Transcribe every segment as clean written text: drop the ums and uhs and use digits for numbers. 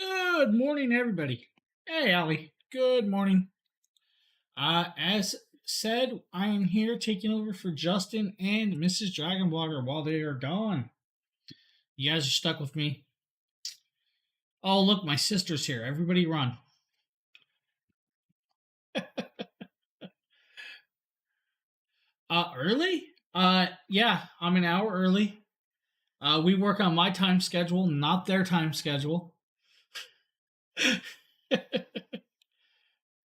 Good morning, everybody. Hey, Allie. Good morning. As said, I am here taking over for Justin and Mrs. Dragon Blogger while they are gone. You guys are stuck with me. Oh, look, my sister's here. Everybody run. Early? Yeah, I'm an hour early. We work on my time schedule, not their time schedule.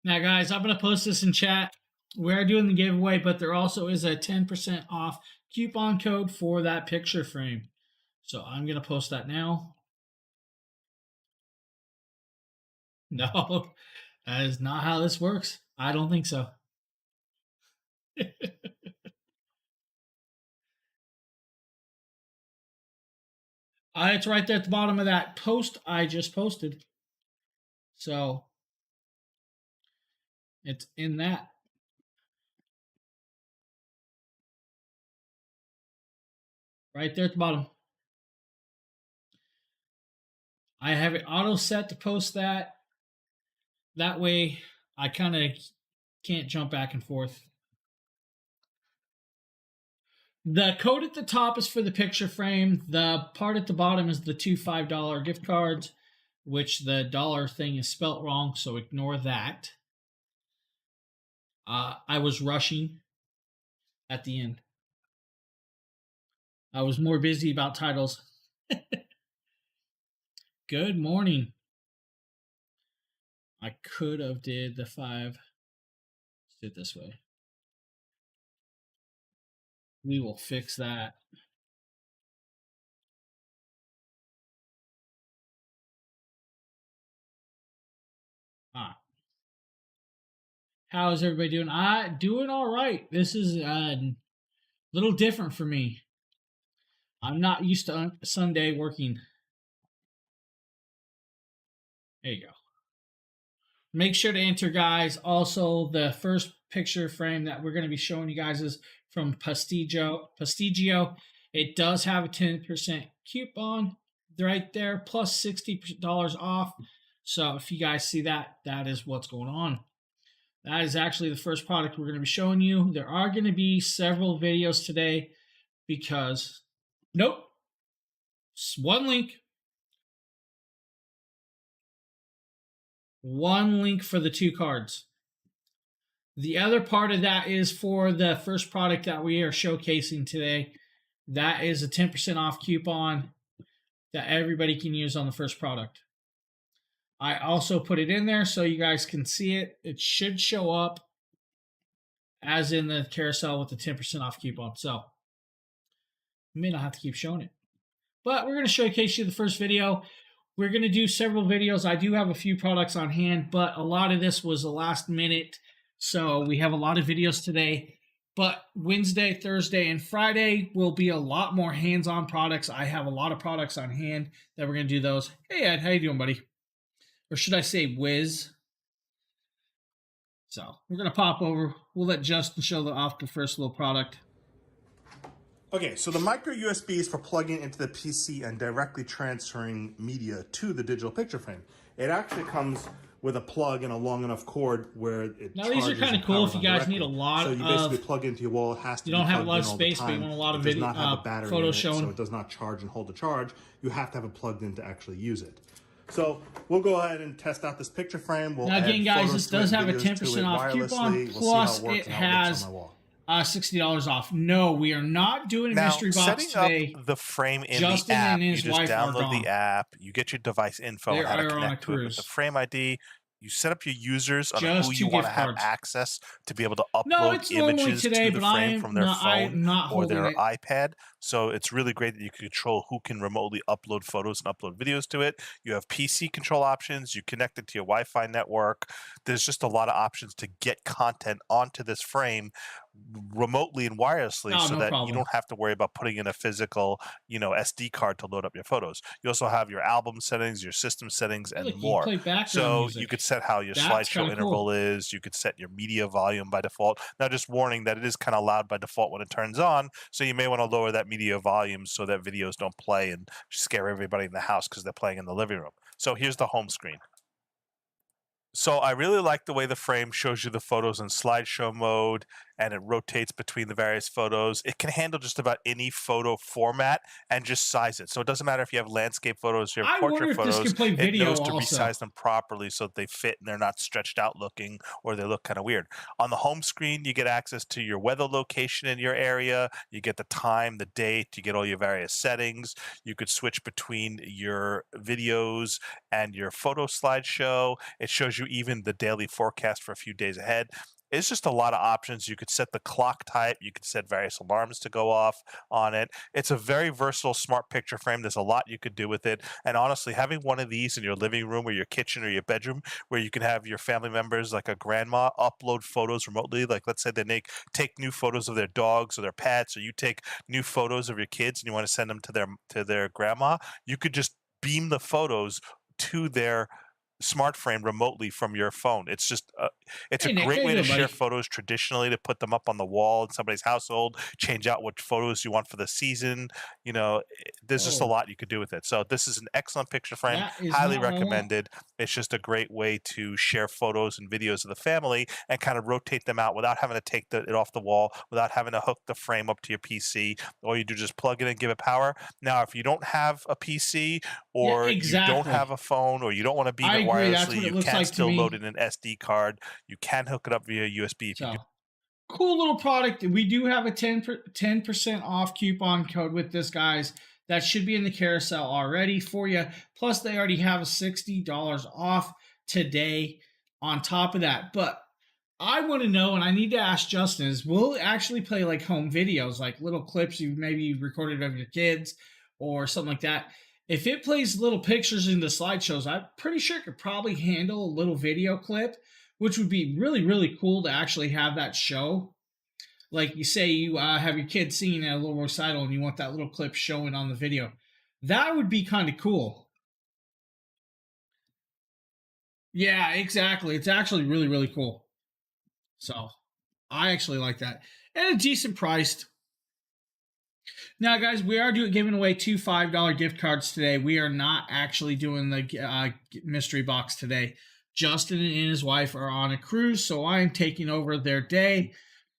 Now, guys, I'm going to post this in chat. We're doing the giveaway, but there also is a 10% off coupon code for that picture frame. So I'm going to post that now. No, that is not how this works. I don't think so. It's right there at the bottom of that post I just posted. So it's in that. Right there at the bottom. I have it auto set to post that. That way I kind of can't jump back and forth. The code at the top is for the picture frame. The part at the bottom is the two $5 gift cards, which the dollar thing is spelt wrong, so ignore that. I was rushing at the end. I was more busy about titles. Good morning. I could have did the 5. Let's do it this way. We will fix that. How is everybody doing? Doing all right. This is a little different for me. I'm not used to Sunday working. There you go. Make sure to enter, guys. Also, the first picture frame that we're going to be showing you guys is from Prestigio. It does have a 10% coupon right there, plus $60 off. So if you guys see that, that is what's going on. That is actually the first product we're going to be showing you. There are going to be several videos today because, nope, it's one link. One link for the 2 cards. The other part of that is for the first product that we are showcasing today. That is a 10% off coupon that everybody can use on the first product. I also put it in there so you guys can see it. It should show up as in the carousel with the 10% off coupon. So, I may not have to keep showing it. But we're going to showcase you the first video. We're going to do several videos. I do have a few products on hand, but a lot of this was the last minute. So we have a lot of videos today. But Wednesday, Thursday, and Friday will be a lot more hands-on products. I have a lot of products on hand that we're going to do those. Hey, Ed, how you doing, buddy? Or should I say Wiz? So we're going to pop over. We'll let Justin show off the first little product. Okay, so the micro USB is for plugging into the PC and directly transferring media to the digital picture frame. It actually comes with a plug and a long enough cord where it now these are kind of cool if you guys need a lot of. So you basically plug into your wall. It has to. You don't have a lot of space, but you want a lot of video, photos shown. So it does not charge and hold the charge. You have to have it plugged in to actually use it. So we'll go ahead and test out this picture frame. We'll now again, guys, this does have a 10% off coupon. Plus, it has $60 off. No, we are not doing a mystery box today. Setting up the frame in Justin the app, and his you just wife download the app, you get your device info, They and how to are on a connect to it with the cruise. frame ID. You set up your users on Just who 2 you want to gift have cards. access to be able to No, it's upload normally images today, to the but frame from their I'm not phone or their holding it. iPad. So it's really great that you can control who can remotely upload photos and upload videos to it. You have PC control options. You connect it to your Wi-Fi network. There's just a lot of options to get content onto this frame remotely and wirelessly, Oh, so no that problem. you don't have to worry about putting in a physical, SD card to load up your photos. You also have your album settings, your system settings, and Look, you more. play background So music. you could set how your That's slideshow kinda interval cool. is. You could set your media volume by default. Now, just warning that it is kind of loud by default when it turns on, so you may want to lower that media volumes so that videos don't play and scare everybody in the house because they're playing in the living room. So here's the home screen. So I really like the way the frame shows you the photos in slideshow mode, and it rotates between the various photos. It can handle just about any photo format and just size it. So it doesn't matter if you have landscape photos, you have I wonder portrait if this photos. can play It video knows to also. resize them properly so that they fit and they're not stretched out looking or they look kind of weird. On the home screen, you get access to your weather location in your area. You get the time, the date. You get all your various settings. You could switch between your videos and your photo slideshow. It shows you even the daily forecast for a few days ahead. It's just a lot of options. You could set the clock type. You could set various alarms to go off on it. It's a very versatile smart picture frame. There's a lot you could do with it. And honestly, having one of these in your living room or your kitchen or your bedroom where you can have your family members like a grandma upload photos remotely. Like let's say they take new photos of their dogs or their pets, or you take new photos of your kids and you want to send them to their grandma. You could just beam the photos to their smart frame remotely from your phone. It's just it's Hey, a Nick, great how way you to doing, share buddy? photos traditionally, to put them up on the wall in somebody's household, change out what photos you want for the season. There's just a Oh, lot you could do with it. So this is an excellent picture frame, that is highly not what I want. recommended. It's just a great way to share photos and videos of the family and kind of rotate them out without having to take it off the wall, without having to hook the frame up to your PC. All you do is just plug it in, give it power. Now, if you don't have a PC Yeah, or you don't have exactly. a phone or you don't want to beam I it agree. That's wirelessly, what it you looks can like to still load me. in an SD card. You can hook it up via USB if you do. So cool little product. We do have a 10% off coupon code with this, guys. That should be in the carousel already for you. Plus, they already have a $60 off today on top of that. But I want to know, and I need to ask Justin, is will it actually play like home videos, like little clips you maybe recorded of your kids or something like that? If it plays little pictures into slideshows, I'm pretty sure it could probably handle a little video clip, which would be really, really cool to actually have that show. Like you say, you have your kid singing at a little recital and you want that little clip showing on the video. That would be kind of cool. Yeah, exactly. It's actually really, really cool. So I actually like that. And a decent priced. Now, guys, we are giving away two $5 gift cards today. We are not actually doing the mystery box today. Justin and his wife are on a cruise, so I am taking over their day.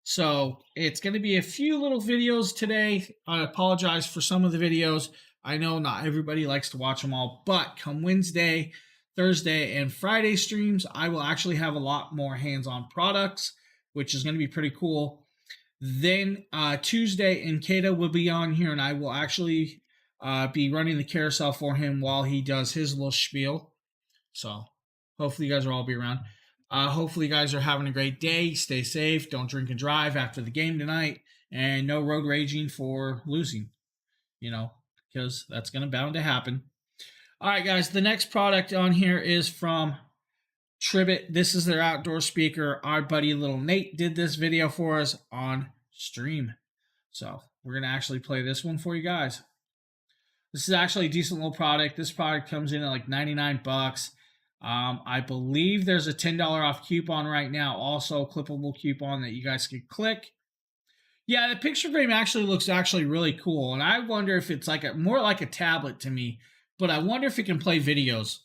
So it's going to be a few little videos today. I apologize for some of the videos. I know not everybody likes to watch them all, but come Wednesday, Thursday, and Friday streams, I will actually have a lot more hands-on products, which is going to be pretty cool. Then Tuesday, Nkata will be on here, and I will actually be running the carousel for him while he does his little spiel. So hopefully you guys will all be around. Hopefully you guys are having a great day. Stay safe. Don't drink and drive after the game tonight. And no road raging for losing, because that's going to bound to happen. All right, guys. The next product on here is from Tribit. This is their outdoor speaker. Our buddy little Nate did this video for us on stream. So we're going to actually play this one for you guys. This is actually a decent little product. This product comes in at like 99 bucks. I believe there's a $10 off coupon right now. Also a clippable coupon that you guys can click. Yeah, the picture frame actually looks really cool. And I wonder if it's like more like a tablet to me. But I wonder if it can play videos.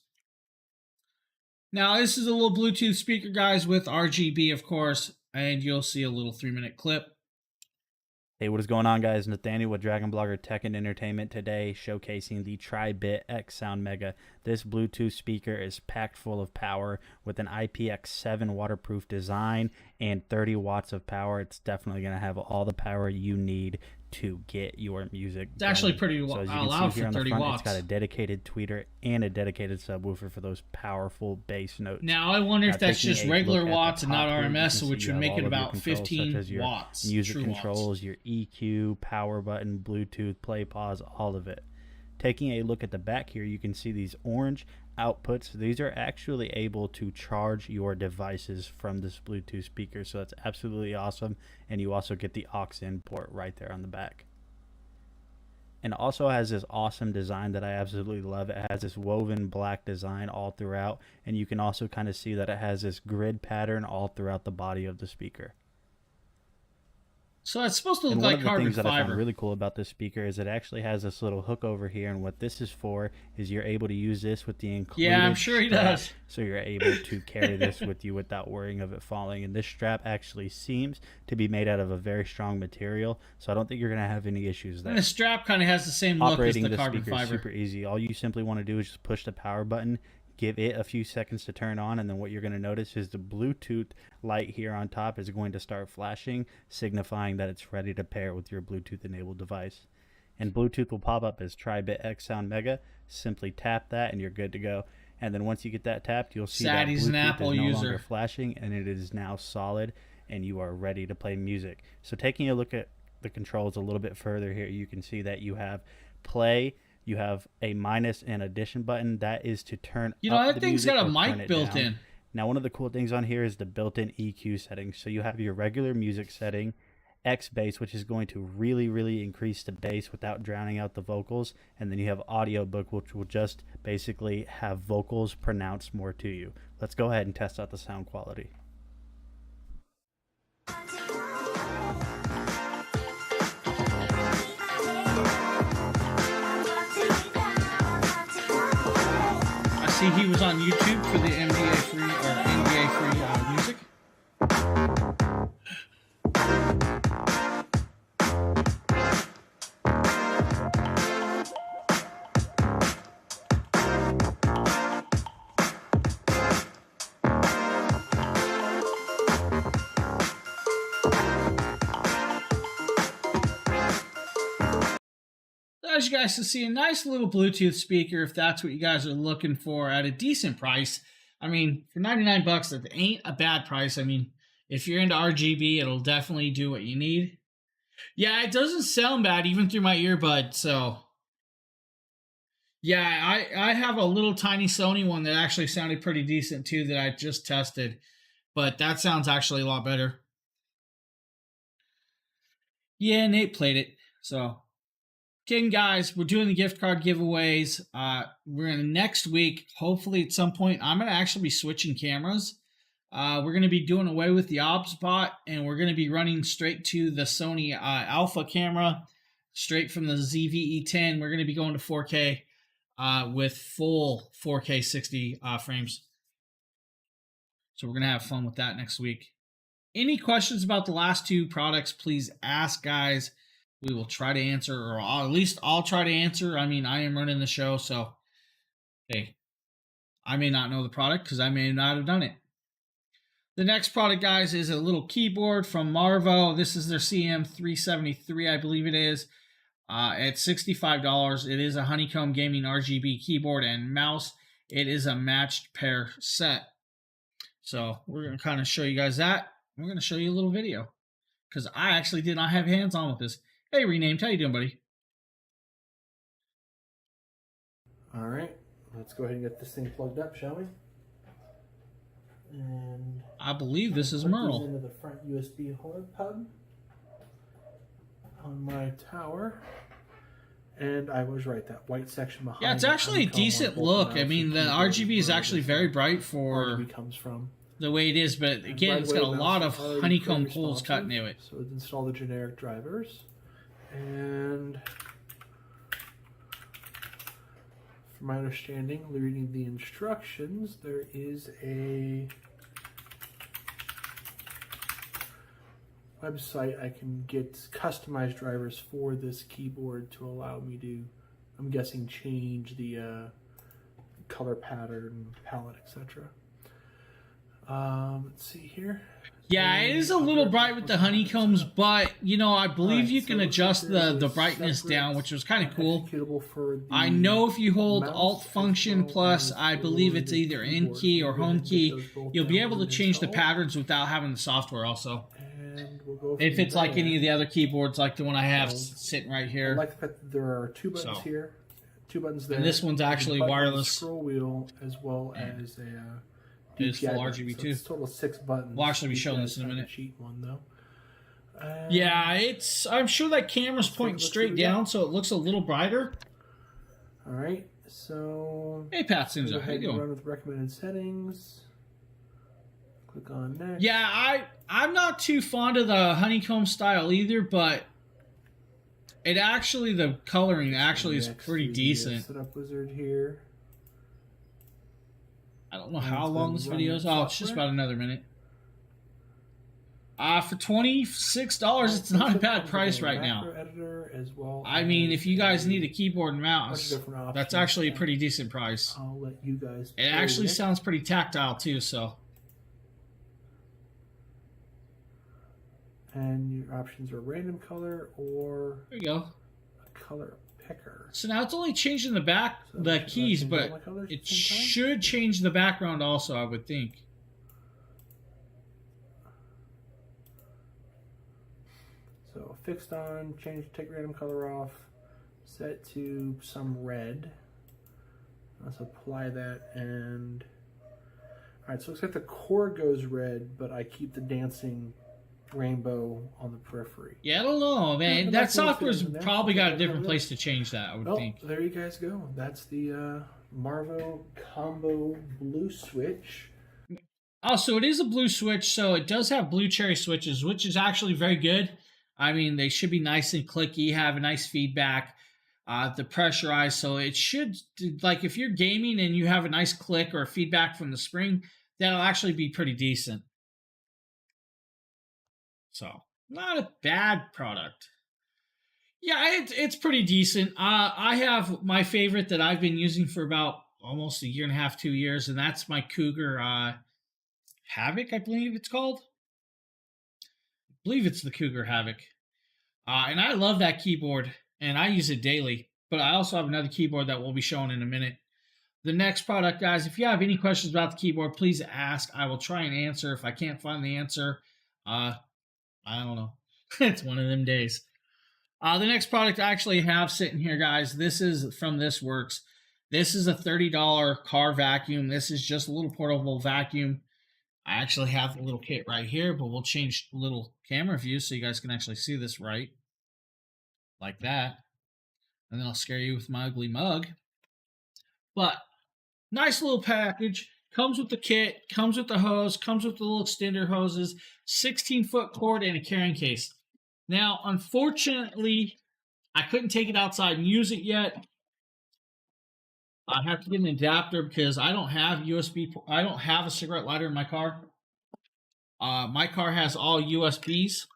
Now, this is a little Bluetooth speaker, guys, with RGB, of course, and you'll see a little 3-minute clip. Hey, what is going on, guys? Nathaniel with Dragon Blogger Tech and Entertainment today, showcasing the Tri-Bit X Sound Mega. This Bluetooth speaker is packed full of power with an IPX7 waterproof design and 30 watts of power. It's definitely going to have all the power you need to get your music. It's actually pretty so as you loud can see for here on 30 the front, watts. It's got a dedicated tweeter and a dedicated subwoofer for those powerful bass notes. Now, I wonder if that's taking just a regular look at the watts and not top here, you can RMS, see which you would have make all it of your about controls, 15 such as your watts. music true controls, watts. your EQ, power button, Bluetooth, play, pause, all of it. Taking a look at the back here, you can see these orange outputs. These are actually able to charge your devices from this Bluetooth speaker, so that's absolutely awesome. And you also get the aux in port right there on the back. And it also has this awesome design that I absolutely love. It has this woven black design all throughout, and you can also kind of see that it has this grid pattern all throughout the body of the speaker. So it's supposed to look And one like of the carbon things that I found fiber. really cool about this speaker is it actually has this little hook over here, and what this is for is you're able to use this with the included Yeah, I'm sure he strap, does. so you're able to carry this with you without worrying of it falling. And this strap actually seems to be made out of a very strong material, so I don't think you're going to have any issues And there. the strap kind of has the same look as Operating the the carbon speaker is fiber. super easy. All you simply want to do is just push the power button, give it a few seconds to turn on, and then what you're going to notice is the Bluetooth light here on top is going to start flashing, signifying that it's ready to pair with your Bluetooth enabled device. And Bluetooth will pop up as Tribit X Sound Mega. Simply tap that and you're good to go. And then once you get that tapped, you'll see that Sadie's an Bluetooth Apple is no user. longer flashing, and it is now solid, and you are ready to play music. So taking a look at the controls a little bit further here, you can see that you have play, you have a minus and addition button. That is to turn You know, up that the thing's music got a or turn mic it built down. in. Now, one of the cool things on here is the built-in EQ settings. So you have your regular music setting, X bass, which is going to really, really increase the bass without drowning out the vocals. And then you have audiobook, which will just basically have vocals pronounced more to you. Let's go ahead and test out the sound quality. I see he was on YouTube for the NBA free or NBA free music. As you guys can see, a nice little Bluetooth speaker if that's what you guys are looking for at a decent price. I mean, for 99 bucks, that ain't a bad price. I mean, if you're into RGB, it'll definitely do what you need. Yeah, it doesn't sound bad even through my earbud, so yeah, I have a little tiny Sony one that actually sounded pretty decent too that I just tested, but that sounds actually a lot better. Yeah, Nate played it, so again, guys, we're doing the gift card giveaways. We're in next week. Hopefully, at some point, I'm going to actually be switching cameras. We're going to be doing away with the OBSBot, and we're going to be running straight to the Sony Alpha camera, straight from the ZV-E10. We're going to be going to 4K with full 4K 60 frames. So we're going to have fun with that next week. Any questions about the last two products, please ask, guys. We will try to answer, or at least I'll try to answer. I mean, I am running the show, so hey, I may not know the product because I may not have done it. The next product, guys, is a little keyboard from Marvo. This is their CM373, I believe it is. At $65. It is a Honeycomb Gaming RGB keyboard and mouse. It is a matched pair set. So we're going to kind of show you guys that. We're going to show you a little video because I actually did not have hands on with this. Hey, Renamed, how you doing, buddy? All right, let's go ahead and get this thing plugged up, shall we? And I believe this is put these Merle. into the front USB hub on my tower. And I was right, that white section behind. Yeah, it's actually a decent look. I mean, the RGB is actually very bright for RGB comes from. the way it is, but again, it's got a lot of honeycomb holes cut into it. So let's install the generic drivers. And from my understanding, reading the instructions, there is a website I can get customized drivers for this keyboard to allow me to, I'm guessing, change the color pattern, palette, etc. Let's see here. Yeah, it is a little bright with the honeycombs, but you know, I believe you can adjust the brightness down, which was kind of cool. I know if you hold Alt Function plus, I believe it's either in key or home key, you'll be able to change the patterns without having the software also. And we'll go If from it's like there. any of the other keyboards, like the one I have sitting right I here. like the fact that there are two buttons So. here, two buttons there. And this one's actually a button on the wireless. Scroll wheel as well as a It is full DPI button. RGB So too. it's a total of 6 buttons. We'll actually be showing DPI this in a is kind of minute. Cheat one though. Yeah, it's. I'm sure that camera's pointing straight down, so it looks a little brighter. All right, so Hey, Pat go Sinza, how ahead you and doing? run with recommended settings. Click on next. Yeah, I'm not too fond of the honeycomb style either, but it actually, the coloring actually is Next pretty to the, decent. setup wizard here. I don't know And how it's long gonna this run video is. that Oh, it's just software. about another minute. For $26, it's not a bad price right now. Macro editor as well. I mean, if you guys as need a keyboard and bunch mouse, of different options, that's actually a and pretty decent price. I'll let you guys. It play actually with it. sounds pretty tactile too, so. And your options are random color or There you go. a color picker. So now it's only changing the back, So the should I keys, change all but my colors at it the same time? should change the background also, I would think. So fixed on, change, take random color off, set to some red. Let's apply that and. Alright, so it looks like the core goes red, but I keep the dancing rainbow on the periphery. Yeah, I don't know, man. the That back wheel software's fits in there. probably got a Yeah, different yeah. place to change that, I would Well, think. there you guys go. That's the Marvo combo blue switch. Oh, so it is a blue switch, so it does have blue cherry switches, which is actually very good. I mean, they should be nice and clicky, have a nice feedback, the pressurized, so it should, like, if you're gaming and you have a nice click or feedback from the spring, that'll actually be pretty decent. So, not a bad product. Yeah, it's pretty decent. I have my favorite that I've been using for about almost a year and a half, 2 years, and that's my Cougar Havoc, I believe it's called. I believe it's the Cougar Havoc. And I love that keyboard, and I use it daily. But I also have another keyboard that we'll be showing in a minute. The next product, guys, if you have any questions about the keyboard, please ask. I will try and answer. If I can't find the answer, I don't know. It's one of them days. The next product I actually have sitting here, guys, this is from This Works. This is a $30 car vacuum. This is just a little portable vacuum. I actually have the little kit right here, but we'll change the little camera view so you guys can actually see this right. Like that. And then I'll scare you with my ugly mug. But nice little package. Comes with the kit, comes with the hose, comes with the little extender hoses, 16-foot cord, and a carrying case. Now, unfortunately, I couldn't take it outside and use it yet. I have to get an adapter because I don't have USB. I don't have a cigarette lighter in my car. My car has all USBs,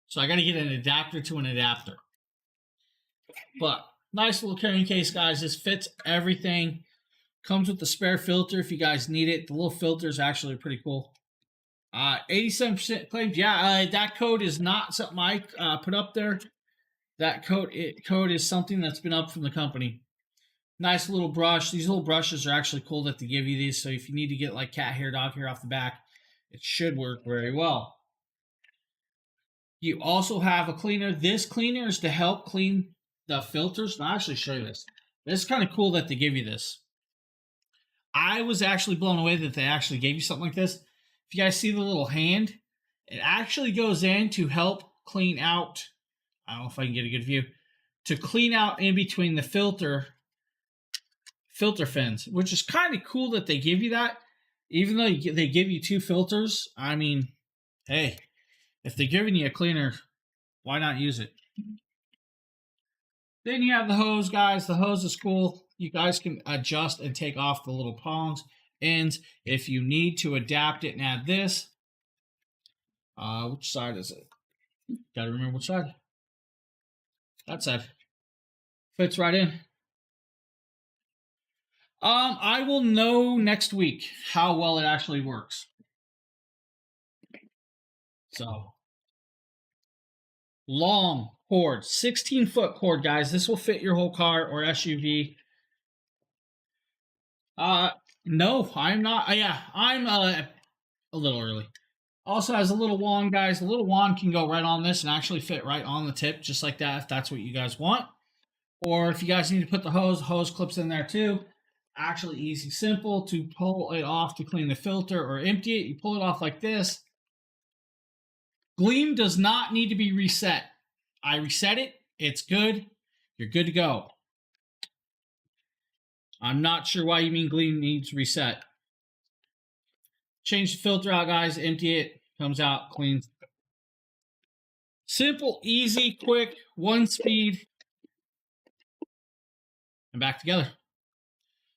so I got to get an adapter to an adapter. But nice little carrying case, guys. This fits everything. Comes with the spare filter if you guys need it. The little filter is actually pretty cool. 87% claims. Yeah, that code is not something I put up there. That code is something that's been up from the company. Nice little brush. These little brushes are actually cool that they give you these. So if you need to get like cat hair, dog hair off the back, it should work very well. You also have a cleaner. This cleaner is to help clean the filters. I'll actually show you this. This is kind of cool that they give you this. I was actually blown away that they actually gave you something like this. If you guys see the little hand, it actually goes in to help clean out. I don't know if I can get a good view. To clean out in between the filter fins, which is kind of cool that they give you that. Even though they give you two filters, I mean, hey, if they're giving you a cleaner, why not use it? Then you have the hose, guys. The hose is cool. You guys can adjust and take off the little prongs ends if you need to adapt it and add this. Which side is it? Gotta remember which side. That side. Fits right in. I will know next week how well it actually works. So, long cord, 16-foot cord, guys. This will fit your whole car or SUV. No, I'm not. Yeah, I'm a little early. Also has a little wand, guys. The little wand can go right on this and actually fit right on the tip, just like that, if that's what you guys want. Or if you guys need to put the hose clips in there too. Actually easy, simple to pull it off to clean the filter or empty it. You pull it off like this. Gleam does not need to be reset. I reset it. It's good. You're good to go. I'm not sure why you mean Gleam needs reset. Change the filter out, guys. Empty it. Comes out clean. Simple, easy, quick, one speed. And back together.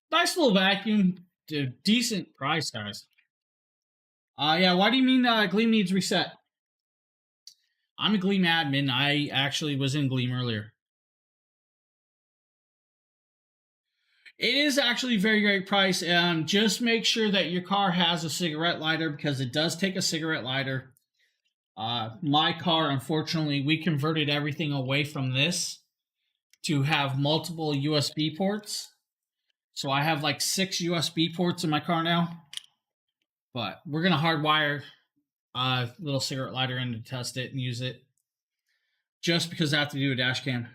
Nice little vacuum. Decent price, guys. Yeah, why do you mean Gleam needs reset? I'm a Gleam admin. I actually was in Gleam earlier. It is actually very great price. Just make sure that your car has a cigarette lighter because it does take a cigarette lighter. My car, unfortunately, we converted everything away from this to have multiple USB ports. So I have like 6 USB ports in my car now. But we're going to hardwire a little cigarette lighter in to test it and use it. Just because I have to do a dash cam.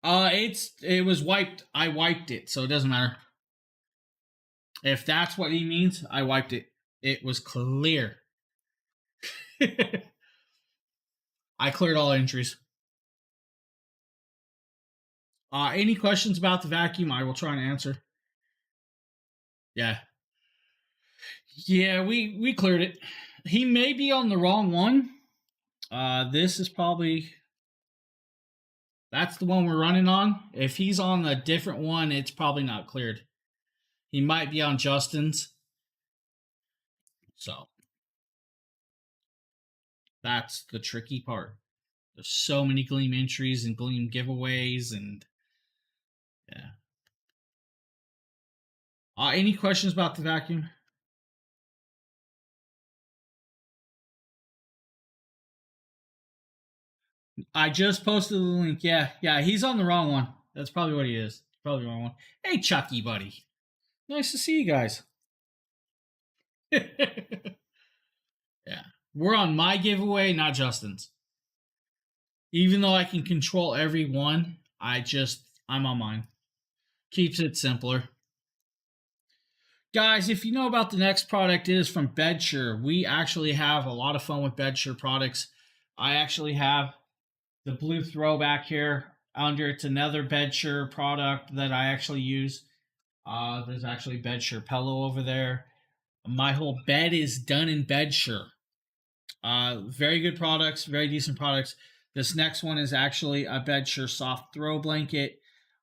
It was wiped. I wiped it, so it doesn't matter. If that's what he means, I wiped it. It was clear. I cleared all entries. Any questions about the vacuum? I will try and answer. Yeah. Yeah, we cleared it. He may be on the wrong one. This is probably... That's the one we're running on. If he's on a different one, it's probably not cleared. He might be on Justin's. So. That's the tricky part. There's so many Gleam entries and Gleam giveaways and... Yeah. Any questions about the vacuum? I just posted the link. Yeah, he's on the wrong one. That's probably what he is. Probably the wrong one. Hey, Chucky, buddy. Nice to see you guys. Yeah. We're on my giveaway, not Justin's. Even though I can control every one, I'm on mine. Keeps it simpler. Guys, if you know about the next product, it is from Bedsure. We actually have a lot of fun with Bedsure products. I actually have the blue throw back here under. It's another Bedsure product that I actually use. There's actually Bedsure pillow over there. My whole bed is done in Bedsure. Very good products, very decent products. This next one is actually a Bedsure soft throw blanket.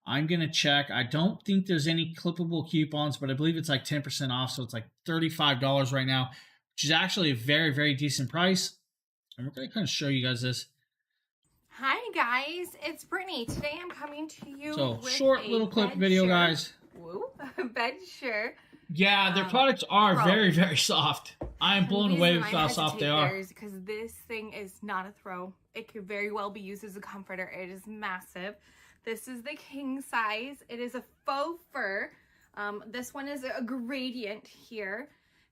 I'm going to check. I don't think there's any clippable coupons, but I believe it's like 10% off. So it's like $35 right now, which is actually a very, very decent price. And we're going to kind of show you guys this. Hi guys, it's Brittany. Today I'm coming to you with short little clip video, guys. Woo, Bedsure. Yeah, their products are very, very soft. I am blown away with how soft they are. Because this thing is not a throw. It could very well be used as a comforter. It is massive. This is the king size. It is a faux fur. This one is a gradient here.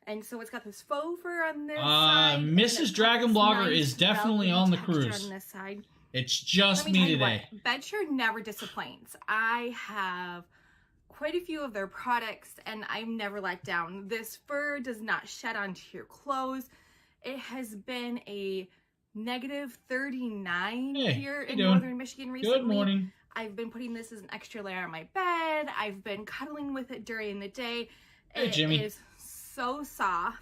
And so it's got this faux fur on this side. Mrs. Dragon Blogger is definitely on the cruise. On this side. It's just me today. Bedsure never disappoints. I have quite a few of their products and I'm never let down. This fur does not shed onto your clothes. It has been a negative 39 here in northern Michigan recently. Good morning. I've been putting this as an extra layer on my bed. I've been cuddling with it during the day. Hey, Jimmy. It is so soft.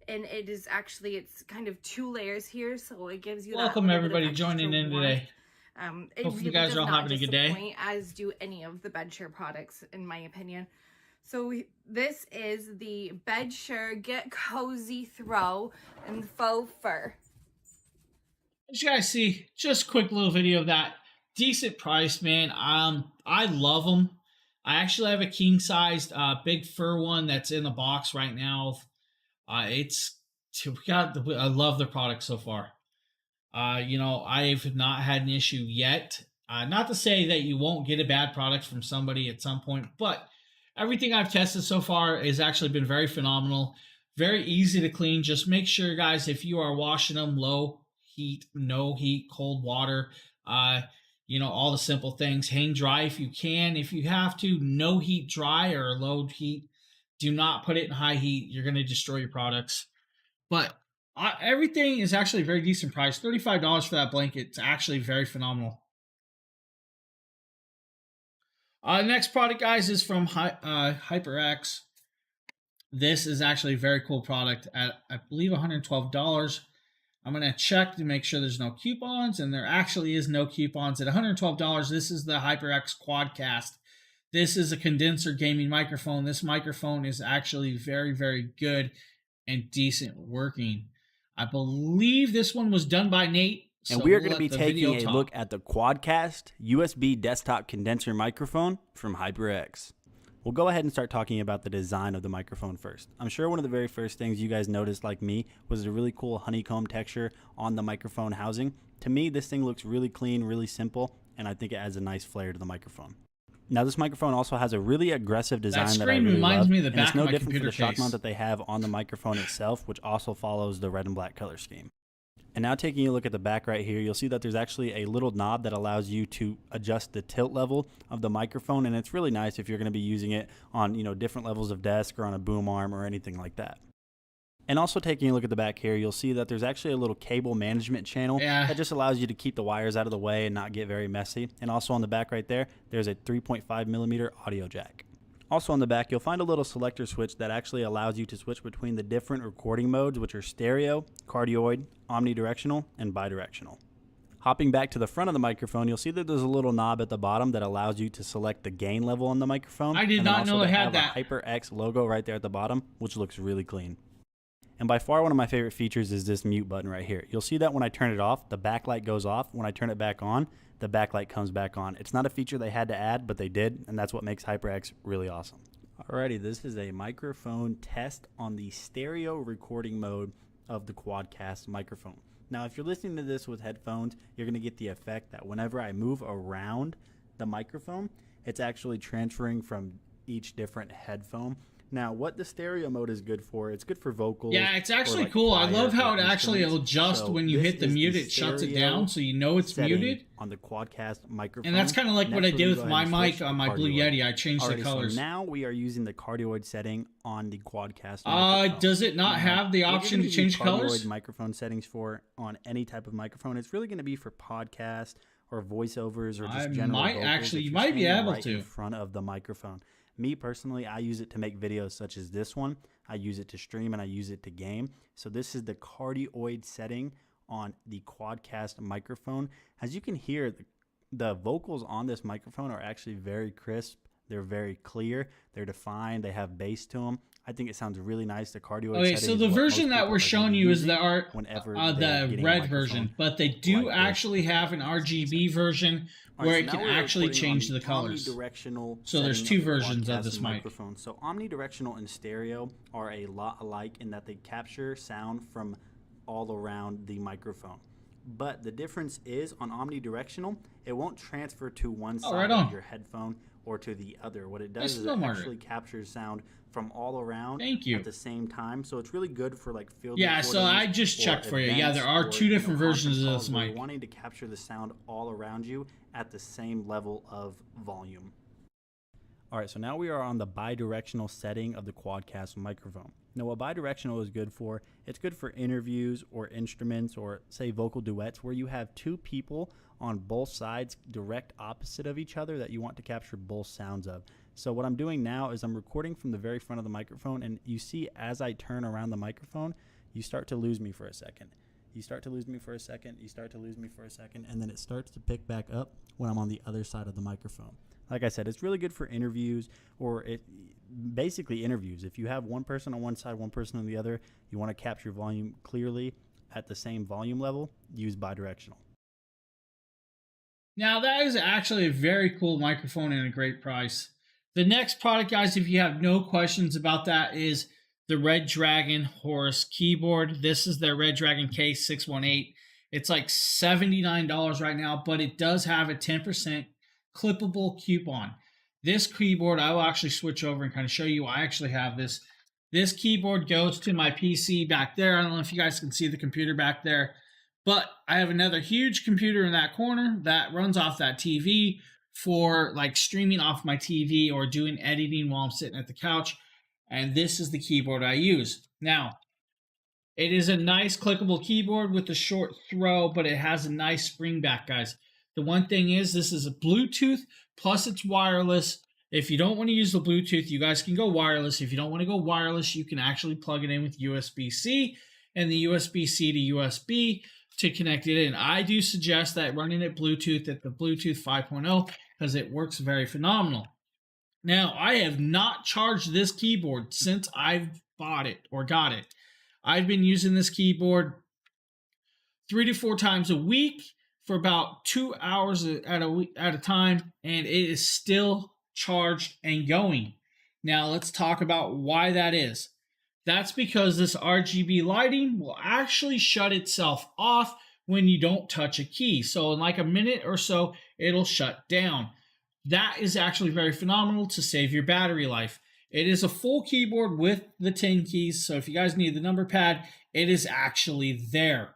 And it is actually, it's kind of 2 layers here, so it gives you Welcome everybody joining in today. Hopefully you guys are all having a good day. As do any of the Bedsure products, in my opinion. So this is the Bedsure Get Cozy Throw in faux fur. As you guys see, just a quick little video of that. Decent price, man. I love them. I actually have a king-sized big fur one that's in the box right now. I love their product so far. I've not had an issue yet. Not to say that you won't get a bad product from somebody at some point, but everything I've tested so far has actually been very phenomenal. Very easy to clean. Just make sure, guys, if you are washing them, low heat, no heat, cold water, all the simple things. Hang dry if you can. If you have to, no heat dry or low heat. Do not put it in high heat. You're going to destroy your products. But everything is actually a very decent price. $35 for that blanket. It's actually very phenomenal. Next product, guys, is from HyperX. This is actually a very cool product at, I believe, $112. I'm going to check to make sure there's no coupons, and there actually is no coupons. At $112, this is the HyperX Quadcast. This is a condenser gaming microphone. This microphone is actually very, very good and decent working. I believe this one was done by Nate. And so we are we'll going to be let the taking video a talk. look at the Quadcast USB desktop condenser microphone from HyperX. We'll go ahead and start talking about the design of the microphone first. I'm sure one of the very first things you guys noticed, like me, was the really cool honeycomb texture on the microphone housing. To me, this thing looks really clean, really simple, and I think it adds a nice flair to the microphone. Now, this microphone also has a really aggressive design that I screen really reminds love, me of the and back it's no of my different for computer the shock case. mount that they have on the microphone itself, which also follows the red and black color scheme. And now taking a look at the back right here, you'll see that there's actually a little knob that allows you to adjust the tilt level of the microphone, and it's really nice if you're going to be using it on, different levels of desk or on a boom arm or anything like that. And also taking a look at the back here, you'll see that there's actually a little cable management channel that just allows you to keep the wires out of the way and not get very messy. And also on the back right there, there's a 3.5 millimeter audio jack. Also on the back, you'll find a little selector switch that actually allows you to switch between the different recording modes, which are stereo, cardioid, omnidirectional, and bidirectional. Hopping back to the front of the microphone, you'll see that there's a little knob at the bottom that allows you to select the gain level on the microphone. I did and then not also know they it had have that. a HyperX logo right there at the bottom, which looks really clean. And by far one of my favorite features is this mute button right here. You'll see that when I turn it off, the backlight goes off. When I turn it back on, the backlight comes back on. It's not a feature they had to add, but they did, and that's what makes HyperX really awesome. Alrighty, this is a microphone test on the stereo recording mode of the Quadcast microphone. Now, if you're listening to this with headphones, you're going to get the effect that whenever I move around the microphone, it's actually transferring from each different headphone. Now, what the stereo mode is good for, it's good for vocals. Yeah, it's actually like cool. I choir love how or it actually will instruments. adjust So when you this hit the is mute. It shuts it stereo down so you know it's setting muted. on the Quadcast microphone. And that's kind of like what I Next, did we're with gonna go my ahead and mic switch on to my Blue cardioid. Yeti. I changed the Alrighty, colors. So now we are using the cardioid setting on the Quadcast microphone. Does it not have the What you're option gonna to change use colors? cardioid microphone settings for on any type of microphone. It's really going to be for podcast or voiceovers or just I general might vocals actually- if you you're might be standing able right to. in front of the microphone. Me personally, I use it to make videos such as this one. I use it to stream and I use it to game. So this is the cardioid setting on the Quadcast microphone. As you can hear, the vocals on this microphone are actually very crisp. They're very clear. They're defined. They have bass to them. I think it sounds really nice. The cardioid Okay, setting so is the what version most that people we're are showing gonna be you is using the whenever the they're getting a red microphone version, but they do like this. actually have an RGB version All where right, it so can now we're actually recording on change the colors. omnidirectional So there's setting two of the versions of Quadcast this mic. microphone. So omnidirectional and stereo are a lot alike in that they capture sound from all around the microphone. But the difference is on omnidirectional, it won't transfer to one Oh, side right on. of your headphone or to the other. What it Nice does to is know, it Margaret. actually captures sound from all around Thank you. at the same time. So it's really good for like field Yeah, so recordings I just or checked for you. Yeah, events there are or, two different versions of conference this calls where you're mic. wanting to capture the sound all around you at the same level of volume. All right, so now we are on the bidirectional setting of the Quadcast microphone. Now, what bidirectional is good for, it's good for interviews or instruments or, say, vocal duets where you have two people on both sides direct opposite of each other that you want to capture both sounds of. So what I'm doing now is I'm recording from the very front of the microphone, and you see as I turn around the microphone, you start to lose me for a second. You start to lose me for a second, you start to lose me for a second, and then it starts to pick back up when I'm on the other side of the microphone. Like I said, it's really good for interviews or basically interviews. If you have one person on one side, one person on the other, you want to capture volume clearly at the same volume level, use bidirectional. Now, that is actually a very cool microphone and a great price. The next product, guys, if you have no questions about that, is the Red Dragon Horus keyboard. This is their Red Dragon K618. It's like $79 right now, but it does have a 10% clippable coupon. This keyboard, I will actually switch over and kind of show you. I actually have this. This keyboard goes to my PC back there. I don't know if you guys can see the computer back there, but I have another huge computer in that corner that runs off that TV for like streaming off my TV or doing editing while I'm sitting at the couch. And this is the keyboard I use. Now, it is a nice clickable keyboard with a short throw, but it has a nice spring back, guys. The one thing is this is a Bluetooth plus it's wireless. If you don't want to use the Bluetooth, you guys can go wireless. If you don't want to go wireless, you can actually plug it in with USB-C and the USB-C to USB to connect it in. I do suggest that running it Bluetooth at the Bluetooth 5.0 because it works very phenomenal. Now, I have not charged this keyboard since I've bought it or got it. I've been using this keyboard 3 to 4 times a week for about 2 hours at a time, and it is still charged and going. Now, let's talk about why that is. That's because this RGB lighting will actually shut itself off when you don't touch a key. So in like a minute or so, it'll shut down. That is actually very phenomenal to save your battery life. It is a full keyboard with the 10 keys, so if you guys need the number pad, it is actually there.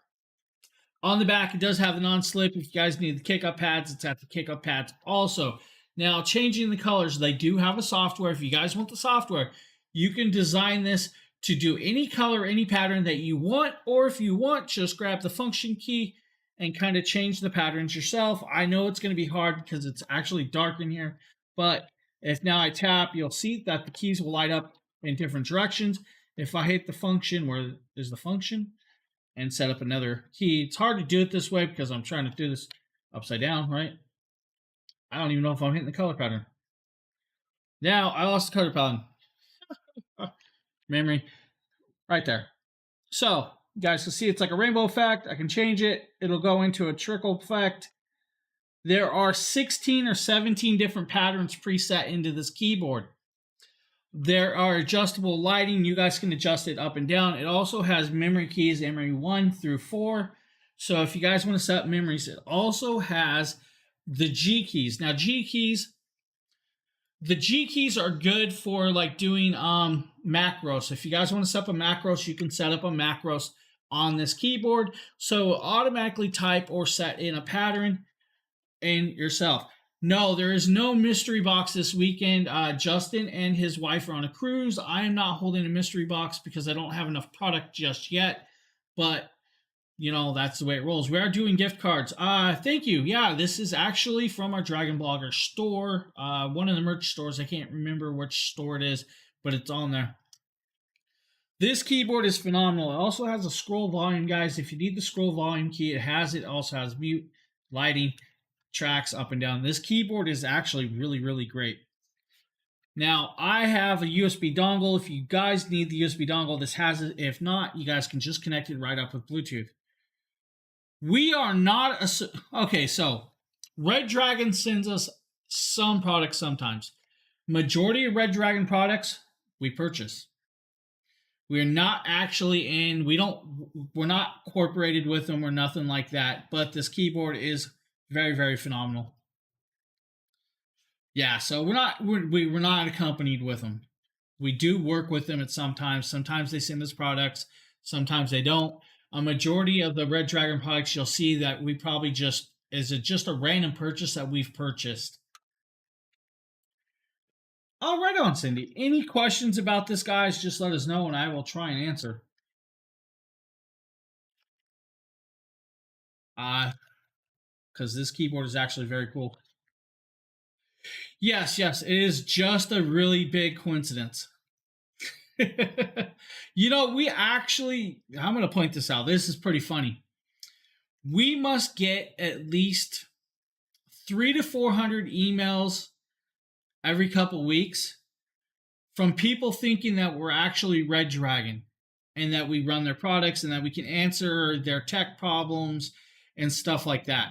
On the back, it does have the non-slip. If you guys need the kick-up pads, it's at the kick-up pads also. Now, changing the colors, they do have a software. If you guys want the software, you can design this to do any color, any pattern that you want, or if you want, just grab the function key and kind of change the patterns yourself. I know it's going to be hard because it's actually dark in here, but if now I tap, you'll see that the keys will light up in different directions. If I hit the function, where is the function, and set up another key, it's hard to do it this way because I'm trying to do this upside down, right? I don't even know if I'm hitting the color pattern. Now, I lost the color pattern. Memory. Right there. So, you guys can see it's like a rainbow effect. I can change it. It'll go into a trickle effect. There are 16 or 17 different patterns preset into this keyboard. There are adjustable lighting. You guys can adjust it up and down. It also has memory keys, memory 1 through 4. So if you guys want to set up memories, it also has the G keys. Now, the G keys are good for like doing macros. If you guys want to set up a macros, you can set up a macros on this keyboard. So automatically type or set in a pattern in yourself. No, there is no mystery box this weekend. Justin and his wife are on a cruise. I am not holding a mystery box because I don't have enough product just yet. But, you know, that's the way it rolls. We are doing gift cards. Thank you. Yeah, this is actually from our Dragon Blogger store. One of the merch stores. I can't remember which store it is, but it's on there. This keyboard is phenomenal. It also has a scroll volume, guys. If you need the scroll volume key, it has it. It also has mute, lighting, tracks up and down. This keyboard is actually really, really great. Now, I have a USB dongle. If you guys need the USB dongle, this has it. If not, you guys can just connect it right up with Bluetooth. We are not okay, so Red Dragon sends us some products sometimes. Majority of Red Dragon products we purchase. We're not actually in, we're not incorporated with them or nothing like that, but this keyboard is very, very phenomenal. Yeah, so we're not accompanied with them. We do work with them at sometimes. Sometimes they send us products, sometimes they don't. A majority of the Red Dragon products, you'll see that we probably just a random purchase that we've purchased. Oh, right on, Cindy. Any questions about this, guys? Just let us know, and I will try and answer. Because this keyboard is actually very cool. Yes, it is just a really big coincidence. You know, I'm going to point this out. This is pretty funny. We must get at least 300 to 400 emails every couple weeks from people thinking that we're actually Red Dragon and that we run their products and that we can answer their tech problems and stuff like that.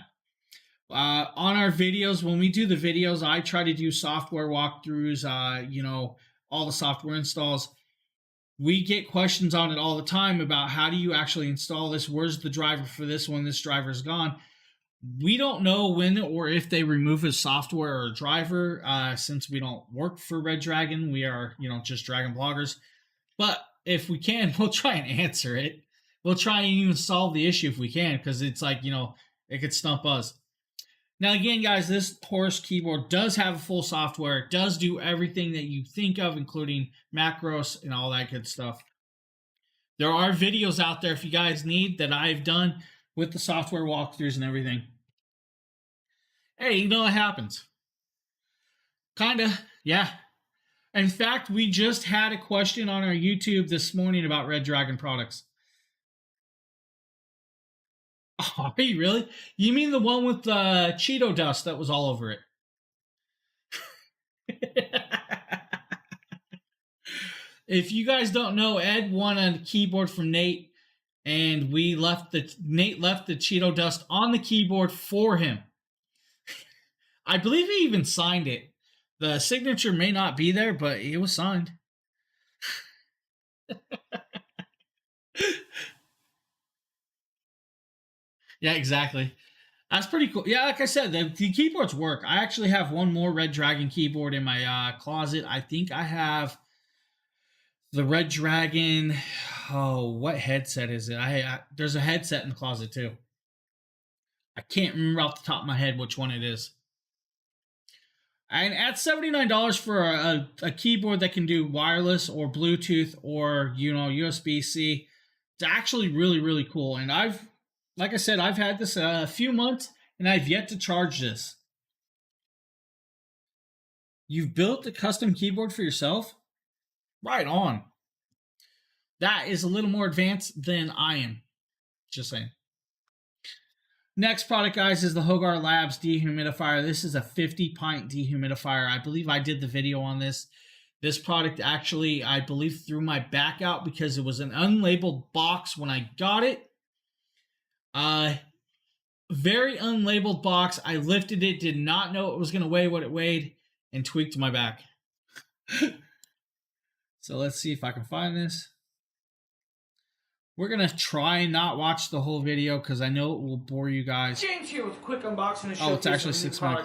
On our videos, when we do the videos, I try to do software walkthroughs, all the software installs. We get questions on it all the time about how do you actually install this? Where's the driver for this when this driver's gone? We don't know when or if they remove a software or driver since we don't work for Red Dragon. We are, just Dragon bloggers. But if we can, we'll try and answer it. We'll try and even solve the issue if we can, because it's like, it could stump us. Now, again, guys, this Horus keyboard does have a full software. It does do everything that you think of, including macros and all that good stuff. There are videos out there if you guys need that I've done with the software walkthroughs and everything. Hey, it happens. Kinda. Yeah. In fact, we just had a question on our YouTube this morning about Red Dragon products. Oh, are you really? You mean the one with the Cheeto dust that was all over it? If you guys don't know, Ed won a keyboard from Nate, and Nate left the Cheeto dust on the keyboard for him. I believe he even signed it. The signature may not be there, but it was signed. Yeah, exactly. That's pretty cool. Yeah, like I said, the keyboards work. I actually have one more Red Dragon keyboard in my closet. I think I have the Red Dragon. Oh, what headset is it? There's a headset in the closet too. I can't remember off the top of my head which one it is. And at $79 for a keyboard that can do wireless or Bluetooth or USB-C, it's actually really, really cool. And like I said, I've had this a few months and I've yet to charge this. You've built a custom keyboard for yourself? Right on. That is a little more advanced than I am. Just saying. Next product, guys, is the Hogar Labs dehumidifier. This is a 50-pint dehumidifier. I believe I did the video on this. This product actually, I believe, threw my back out because it was an unlabeled box when I got it. Very unlabeled box. I lifted it, did not know it was going to weigh what it weighed, and tweaked my back. So let's see if I can find this. We're going to try and not watch the whole video because I know it will bore you guys. James here with a quick unboxing. Oh, it's actually a 6-minute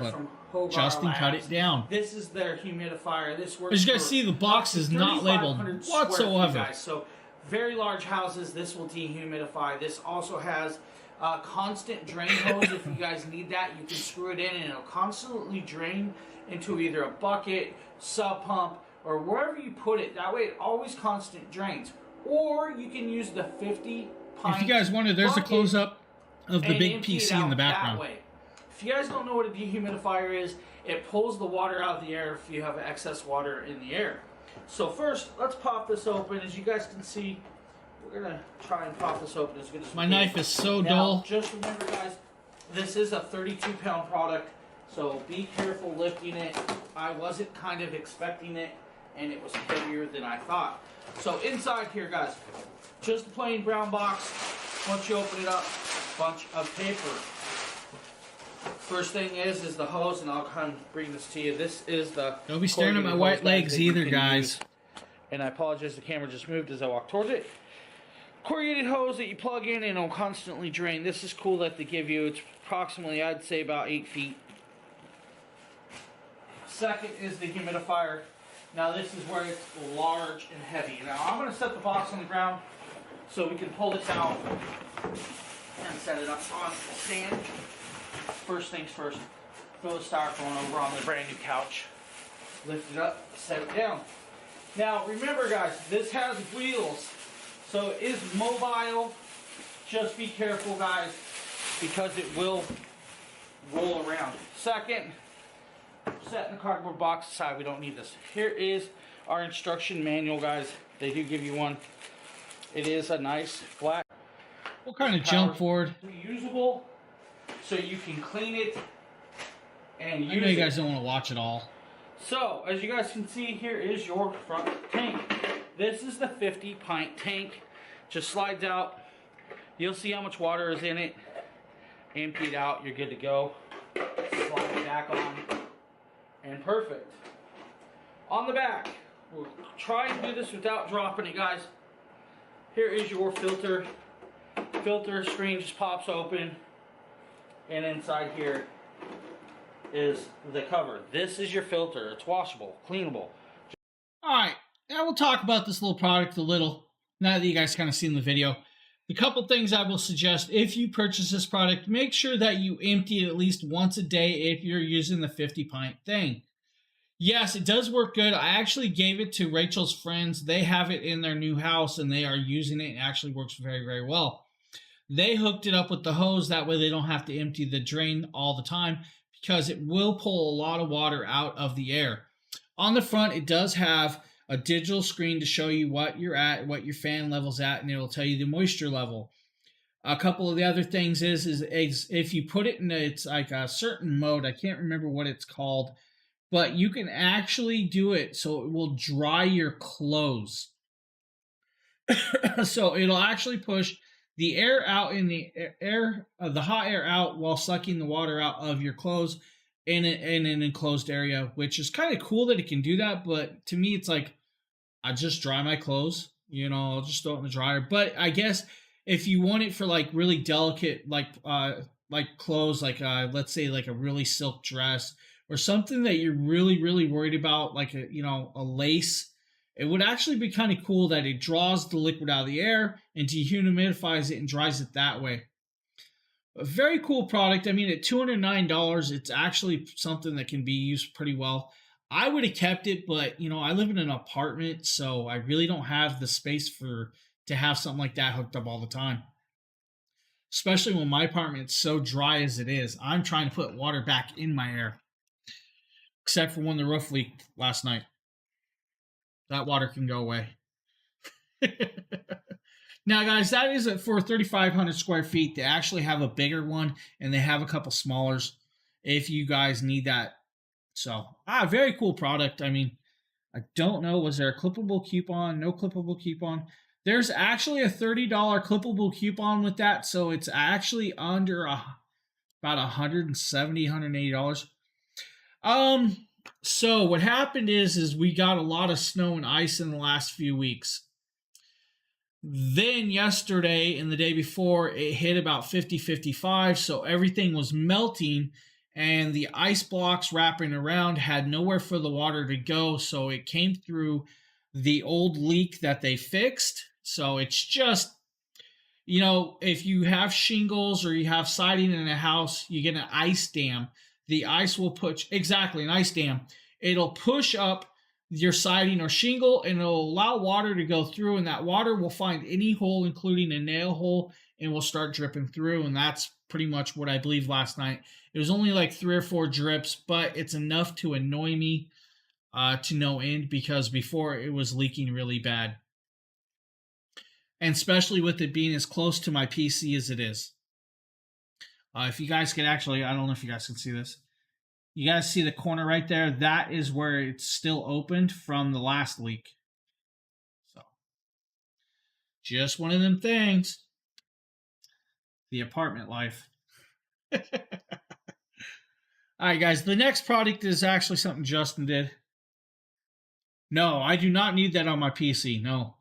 clip. Justin, cut it down. This is their humidifier. This works. As you guys see, the box is not labeled whatsoever. So very large houses, this will dehumidify. This also has a constant drain hose. If you guys need that, you can screw it in and it'll constantly drain into either a bucket, sub pump, or wherever you put it. That way it always constant drains. Or you can use the 50-pint. If you guys wonder, there's a close-up of the big PC in the background. If you guys don't know what a dehumidifier is, it pulls the water out of the air if you have excess water in the air. So first, let's pop this open. As you guys can see, we're going to try and pop this open as good as we can. My knife is so Now, dull. Just remember, guys, this is a 32-pound product, so be careful lifting it. I wasn't kind of expecting it, and it was heavier than I thought. So inside here, guys, just a plain brown box. Once you open it up, bunch of paper. First thing is the hose, and I'll kind of bring this to you. This is the. Don't be staring at my white legs either, guys. And I apologize, the camera just moved as I walked towards it. Corrugated hose that you plug in and it'll constantly drain. This is cool that they give you. It's approximately, I'd say, about 8 feet. Second is the humidifier. Now this is where it's large and heavy. Now I'm going to set the box on the ground so we can pull this out and set it up on the stand. First things first, throw the styrofoam over on the brand new couch. Lift it up, set it down. Now remember, guys, this has wheels, so it is mobile. Just be careful, guys, because it will roll around. Second, set in the cardboard box aside. We don't need this. Here is our instruction manual, guys. They do give you one. It is a nice flat. What kind of jump forward? Reusable, so you can clean it and use it. I know you guys don't want to watch it all. So, as you guys can see, here is your front tank. This is the 50-pint tank. Just slides out. You'll see how much water is in it. Empty it out. You're good to go. Slide it back on. And perfect. On the back, we'll try and do this without dropping it, guys. Here is your filter. Filter screen just pops open. And inside here is the cover. This is your filter. It's washable, cleanable. Alright, now we'll talk about this little product a little, now that you guys kind of seen the video. The couple things I will suggest, if you purchase this product, make sure that you empty it at least once a day if you're using the 50-pint thing. Yes, it does work good. I actually gave it to Rachel's friends. They have it in their new house and they are using it. It actually works very, very well. They hooked it up with the hose. That way they don't have to empty the drain all the time because it will pull a lot of water out of the air. On the front, it does have a digital screen to show you what you're at, what your fan level's at, and it'll tell you the moisture level. A couple of the other things is if you put it in it's like a certain mode, I can't remember what it's called, but you can actually do it so it will dry your clothes. So it'll actually push the air out in the air, the hot air out while sucking the water out of your clothes in an enclosed area, which is kind of cool that it can do that. But to me, it's like, I just dry my clothes, I'll just throw it in the dryer. But I guess if you want it for like really delicate, like clothes, like let's say like a really silk dress or something that you're really, really worried about, like a lace, it would actually be kind of cool that it draws the liquid out of the air and dehumidifies it and dries it that way. A very cool product. I mean, at $209, it's actually something that can be used pretty well. I would have kept it, but I live in an apartment, so I really don't have the space to have something like that hooked up all the time. Especially when my apartment's so dry as it is. I'm trying to put water back in my air. Except for when the roof leaked last night. That water can go away. Now, guys, that is it for 3,500 square feet. They actually have a bigger one, and they have a couple smallers if you guys need that. So, very cool product. I mean, I don't know. Was there a clippable coupon? No clippable coupon. There's actually a $30 clippable coupon with that. So, it's actually under about $170, $180. So what happened is we got a lot of snow and ice in the last few weeks. Then yesterday and the day before, it hit about 50, 55. So everything was melting, and the ice blocks wrapping around had nowhere for the water to go. So it came through the old leak that they fixed. So it's just, if you have shingles or you have siding in a house, you get an ice dam. The ice will push, exactly, an ice dam. It'll push up your siding or shingle, and it'll allow water to go through, and that water will find any hole, including a nail hole, and will start dripping through. And that's pretty much what I believe last night. It was only like 3 or 4 drips, but it's enough to annoy me to no end, because before it was leaking really bad. And especially with it being as close to my PC as it is. If you guys can actually, I don't know if you guys can see this. You guys see the corner right there? That is where it's still opened from the last leak. So, just one of them things. The apartment life. All right, guys. The next product is actually something Justin did. No, I do not need that on my PC. No.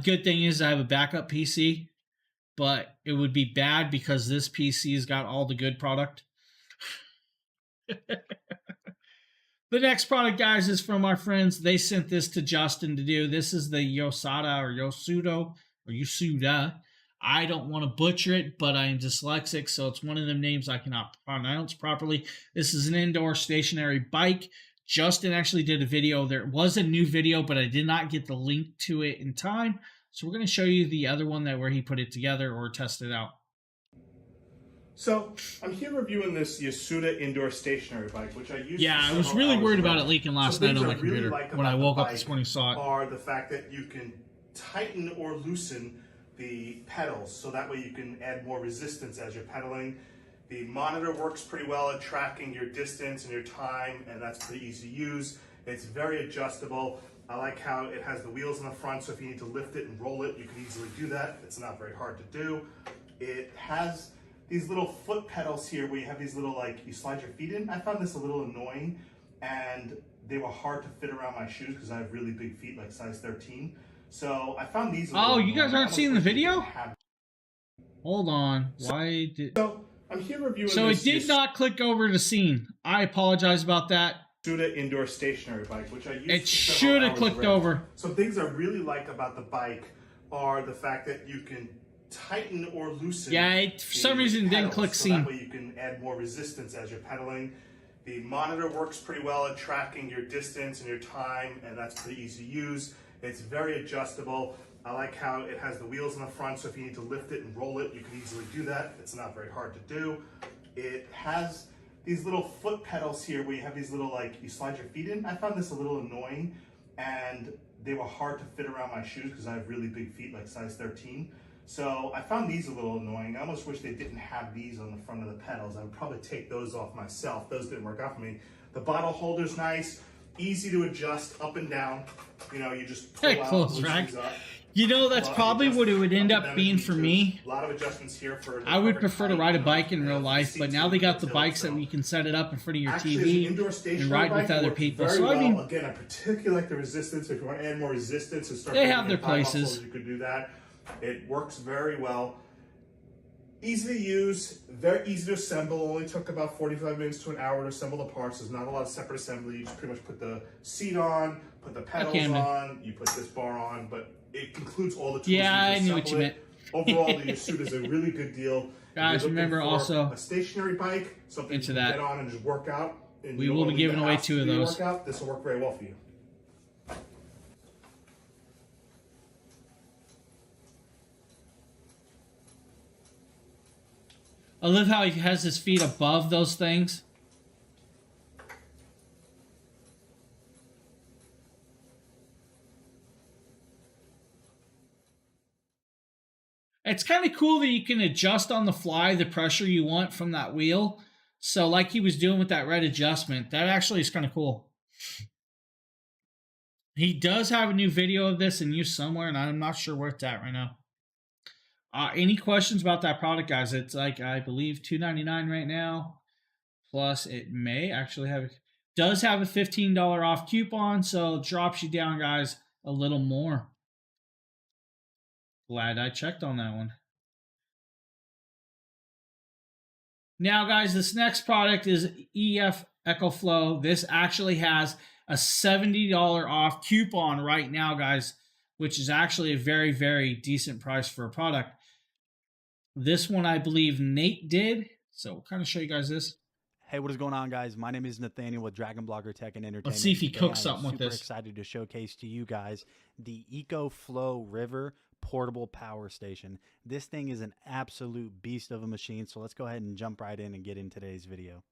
Good thing is I have a backup PC. But it would be bad because this PC's got all the good product. The next product, guys, is from our friends. They sent this to Justin to do. This is the Yosada or Yosuda. I don't want to butcher it, but I am dyslexic, so it's one of them names I cannot pronounce properly. This is an indoor stationary bike. Justin actually did a video. There was a new video, but I did not get the link to it in time. So we're going to show you the other one where he put it together or tested out. So I'm here reviewing this Yasuda indoor stationary bike, which I used. Yeah, I was really worried about it leaking last night on my computer when I woke up this morning and saw it. Are the fact that you can tighten or loosen the pedals, so that way you can add more resistance as you're pedaling. The monitor works pretty well at tracking your distance and your time, and that's pretty easy to use. It's very adjustable. I like how it has the wheels in the front, so if you need to lift it and roll it, you can easily do that. It's not very hard to do. It has these little foot pedals here where you have these little, like, you slide your feet in. I found this a little annoying, and they were hard to fit around my shoes because I have really big feet, like size 13. So I found these. Oh, you guys aren't seeing the video? Hold on. Why did... So I'm here reviewing So it did not click over to scene. I apologize about that. Yasuda indoor stationary bike, which I used. It should have clicked over. Some things I really like about the bike are the fact that you can tighten or loosen. Yeah, it, for some reason, didn't click so scene. that way you can add more resistance as you're pedaling. The monitor works pretty well at tracking your distance and your time, and that's pretty easy to use. It's very adjustable. I like how it has the wheels in the front, so if you need to lift it and roll it, you can easily do that. It's not very hard to do. It has these little foot pedals here where you have these little, like, you slide your feet in. I found this a little annoying, and they were hard to fit around my shoes because I have really big feet, like size 13. So I found these a little annoying. I almost wish they didn't have these on the front of the pedals. I would probably take those off myself. Those didn't work out for me. The bottle holder's nice, easy to adjust up and down. You know, you just pull out, Close loosen rack. these up. You know, that's Well, probably adjust what it would end and up down being if for you me. choose. A lot of adjustments here for. I would prefer to ride a bike in real the life, but seats now and they got the tilt, bikes that so- we can set it up in front of your Actually, as an TV indoor and stationary ride with bike, it other works people. very So I well. mean, Again, I particularly like the resistance. If you want to add more resistance and start They building have their your thigh muscles, places. you could do that. It works very well. Easy to use, very easy to assemble. Only took about 45 minutes to an hour to assemble the parts. There's not a lot of separate assembly. You just pretty much put the seat on, put the pedals on, you put this bar on, but it includes all the tools. Yeah, I used to knew what you assemble it. Overall, the Yasuda is a really good deal. If Guys, you're looking remember for also a stationary bike, something into you can that. get on and just work out. And We you don't will wanna be leave giving the away house 2 to of do your those. workout. This will work very well for you. I love how he has his feet above those things. It's kind of cool that you can adjust on the fly the pressure you want from that wheel. So like he was doing with that red adjustment, that actually is kind of cool. He does have a new video of this in use somewhere, and I'm not sure where it's at right now. Any questions about that product, guys? It's like, I believe, $2.99 right now. Plus, it may actually does have a $15 off coupon, so it drops you down, guys, a little more. Glad I checked on that one. Now, guys, this next product is EF EcoFlow. This actually has a $70 off coupon right now, guys, which is actually a very, very decent price for a product. This one, I believe Nate did. So we'll kind of show you guys this. Hey, what is going on, guys? My name is Nathaniel with Dragon Blogger Tech and Entertainment. Let's see if he Today, cooks I'm something with super this. excited to showcase to you guys the EcoFlow River portable power station. This thing is an absolute beast of a machine, so let's go ahead and jump right in and get in today's video.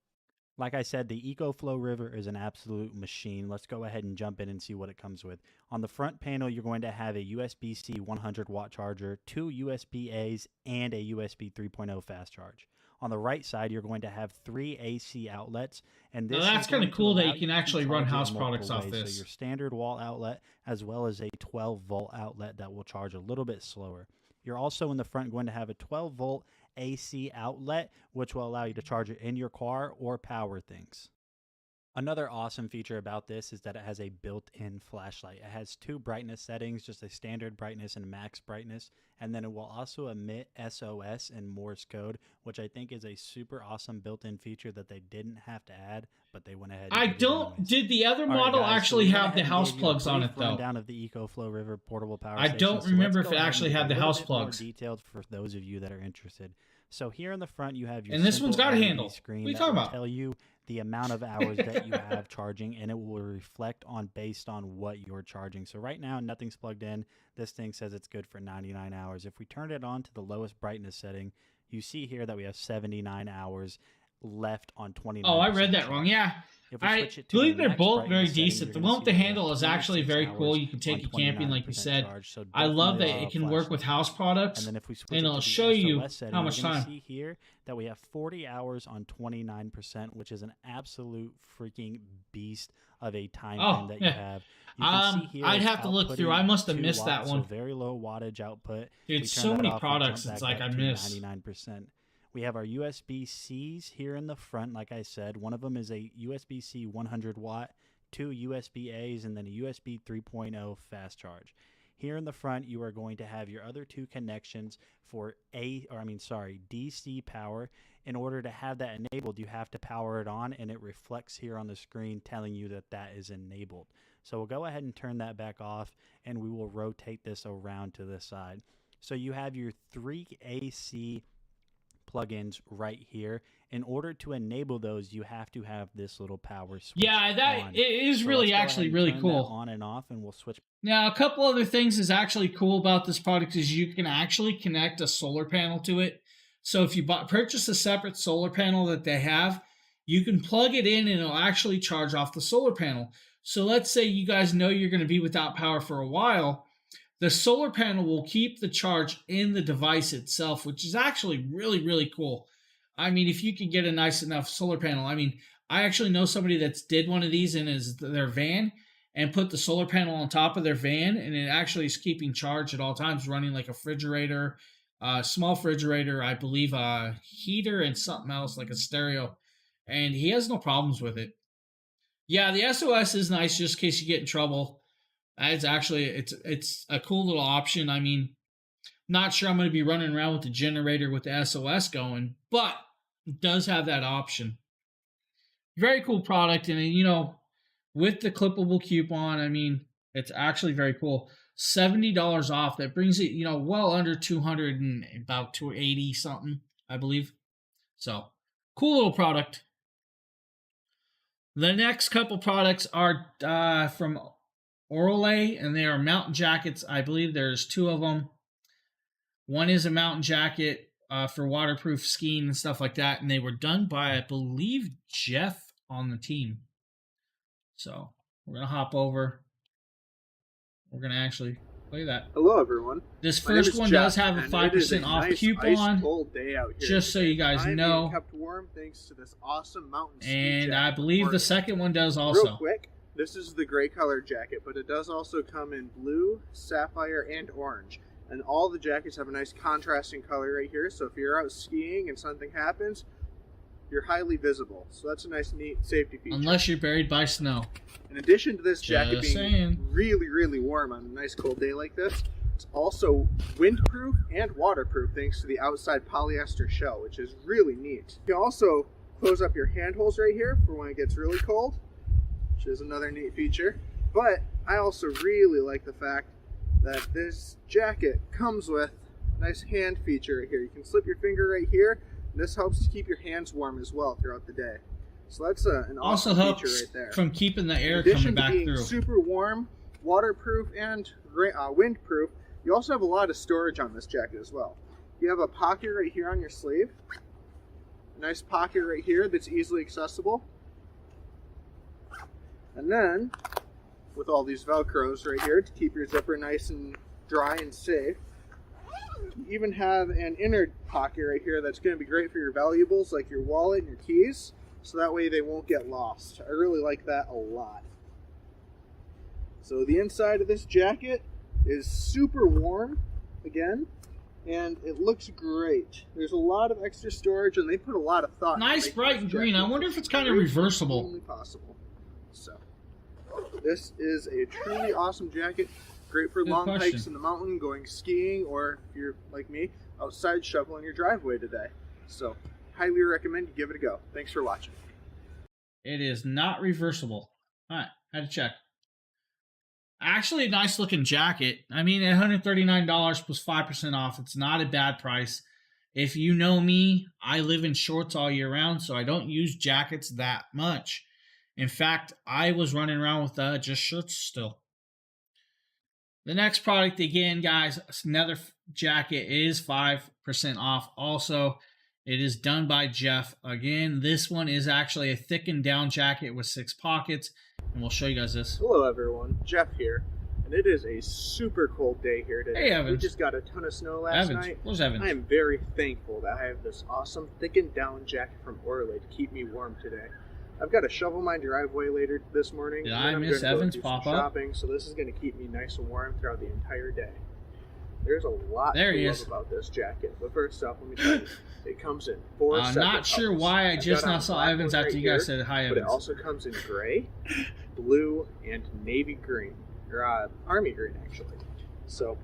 Like I said, the EcoFlow River is an absolute machine. Let's go ahead and jump in and see what it comes with. On the front panel, you're going to have a USB-C 100-watt charger, 2 USB-As, and a USB 3.0 fast charge. On the right side, you're going to have 3 AC outlets, and this Now, that's is going kinda to cool that allow you can to actually charge run it in house multiple products off ways. this. So your standard wall outlet, as well as a 12-volt outlet that will charge a little bit slower. You're also in the front going to have a 12-volt AC outlet, which will allow you to charge it in your car or power things. Another awesome feature about this is that it has a built-in flashlight. It has 2 brightness settings, just a standard brightness and max brightness, and then it will also emit SOS and Morse code, which I think is a super awesome built-in feature that they didn't have to add, but they went ahead and I did it don't. anyways. Did the other All right, model guys, so actually we went have the ahead and house gave you a plugs on brief it, though? rundown of the EcoFlow River portable power I station. don't So remember let's if go it ahead actually and had get the a little house bit more plugs. detailed for those of you that are interested. So here in the front, you have your And this one's simple got a LED handle. screen What are you that talking will about? tell you the amount of hours that you have charging, and it will reflect on based on what you're charging. So right now, nothing's plugged in. This thing says it's good for 99 hours. If we turn it on to the lowest brightness setting, you see here that we have 79 hours left on 29%. Oh, I read that wrong. Yeah. If we I switch it to believe the they're max both very brightness setting, decent. you're The gonna one with see the that we handle have is actually 26 very cool. hours You can take on it camping, like you 29% said. charge, so I love that definitely it can a work with flashlight. house products. And then if we switch and it it'll to the show you SOS setting, how much you're gonna time. see here that we have 40 hours on 29%, which is an absolute freaking beast of a time Oh, frame that yeah. you have. You can see here I'd it's have to look through. I outputting must have 2 missed that watts, one. So very low wattage output. Dude, We so turn that many off, we products, jump it's back like up I to miss. 99%. We have our USB-Cs here in the front, like I said. One of them is a USB-C 100-watt, 2 USB-As, and then a USB 3.0 fast charge. Here in the front, you are going to have your other 2 connections for DC power. In order to have that enabled, you have to power it on, and it reflects here on the screen telling you that that is enabled. So we'll go ahead and turn that back off, and we will rotate this around to this side. So you have your 3 AC plugins right here. In order to enable those, you have to have this little power switch. Yeah, that on. it is So really let's go actually ahead and really turn cool. that on and off, and we'll switch. Now, a couple other things is actually cool about this product is you can actually connect a solar panel to it. So if you purchase a separate solar panel that they have, you can plug it in and it'll actually charge off the solar panel. So let's say you guys know you're going to be without power for a while. The solar panel will keep the charge in the device itself, which is actually really, really cool. I mean, if you can get a nice enough solar panel, I mean, I actually know somebody that's did one of these in their van and put the solar panel on top of their van, and it actually is keeping charge at all times, running like a refrigerator, small refrigerator, I believe a heater and something else like a stereo, and he has no problems with it. Yeah, the SOS is nice just in case you get in trouble. It's actually it's a cool little option. I mean, not sure I'm going to be running around with the generator with the SOS going, but it does have that option. Very cool product, and you know, with the clippable coupon, I mean, it's actually very cool. $70 off. That brings it, you know, well under 200 and about 280 something, I believe. So, cool little product. The next couple products are from Orolay, and they are mountain jackets. I believe there's two of them. One is a mountain jacket for waterproof skiing and stuff like that, and they were done by, I believe, Jeff on the team. So we're going to hop over. We're going to actually play that. Hello, everyone. This first one does have a 5% off coupon, cold day out here just so you guys know. I'm kept warm thanks to this awesome mountain ski And jacket I believe the Orient. second one does also. Real quick, this is the gray color jacket, but it does also come in blue, sapphire, and orange. And all the jackets have a nice contrasting color right here, so if you're out skiing and something happens, you're highly visible. So that's a nice, neat safety feature. Unless you're buried by snow. In addition to this jacket Just being saying. really, really warm on a nice cold day like this, it's also windproof and waterproof thanks to the outside polyester shell, which is really neat. You can also close up your handholds right here for when it gets really cold, which is another neat feature. But I also really like the fact that this jacket comes with a nice hand feature right here. You can slip your finger right here, and this helps to keep your hands warm as well throughout the day. So that's an Also awesome helps feature right there. from keeping the air In addition coming back to being through. super warm, waterproof, and windproof, you also have a lot of storage on this jacket as well. You have a pocket right here on your sleeve, a nice pocket right here that's easily accessible, and then with all these Velcros right here to keep your zipper nice and dry and safe. You even have an inner pocket right here that's going to be great for your valuables like your wallet and your keys, so that way they won't get lost. I really like that a lot. So the inside of this jacket is super warm again, and it looks great. There's a lot of extra storage, and they put a lot of thought into Nice making bright this and green. jacket I wonder if it's kind of great reversible. only possible. So this is a truly awesome jacket. Great for Good long question. hikes in the mountain, going skiing, or if you're like me, outside shoveling your driveway today. So highly recommend you give it a go. Thanks for watching. It is not reversible. All right, had to check. Actually, a nice looking jacket. I mean, $139 plus 5% off. It's not a bad price. If you know me, I live in shorts all year round, so I don't use jackets that much. In fact, I was running around with just shirts still. The next product, again, guys, another jacket, is 5% off. Also, it is done by Jeff. Again, this one is actually a thickened down jacket with 6 pockets, and we'll show you guys this. Hello everyone, Jeff here, and it is a super cold day here today. Hey, Evans. We just got a ton of snow last Evans, night. where's Evans? I am very thankful that I have this awesome thickened down jacket from Orolay to keep me warm today. I've got to shovel my driveway later this morning. Did and I then I'm miss gonna go Evans do pop some up? shopping, so this is going to keep me nice and warm throughout the entire day. There's a lot There he to is. love about this jacket, but first off, let me tell you, it comes in 4 I'm separate not sure colors. why I I've just got now on saw black Evans one after right you guys here, said hi, but it Evans. also comes in gray, blue, and navy green, or army green actually. So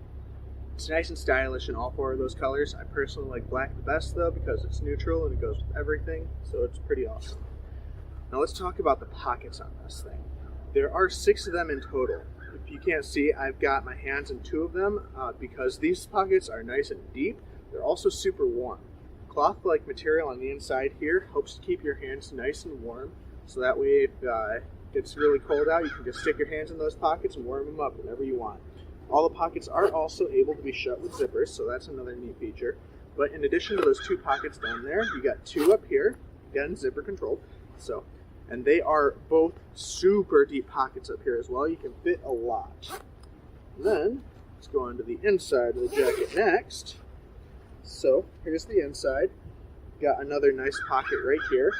it's nice and stylish in all 4 of those colors. I personally like black the best though because it's neutral and it goes with everything, so it's pretty awesome. Now let's talk about the pockets on this thing. There are 6 of them in total. If you can't see, I've got my hands in 2 of them because these pockets are nice and deep. They're also super warm. Cloth-like material on the inside here helps to keep your hands nice and warm, so that way if it gets really cold out, you can just stick your hands in those pockets and warm them up whenever you want. All the pockets are also able to be shut with zippers, so that's another neat feature. But in addition to those 2 pockets down there, you got 2 up here, again zipper controlled, So, and they are both super deep pockets up here as well. You can fit a lot. And then, let's go on to the inside of the jacket next. So, here's the inside. Got another nice pocket right here.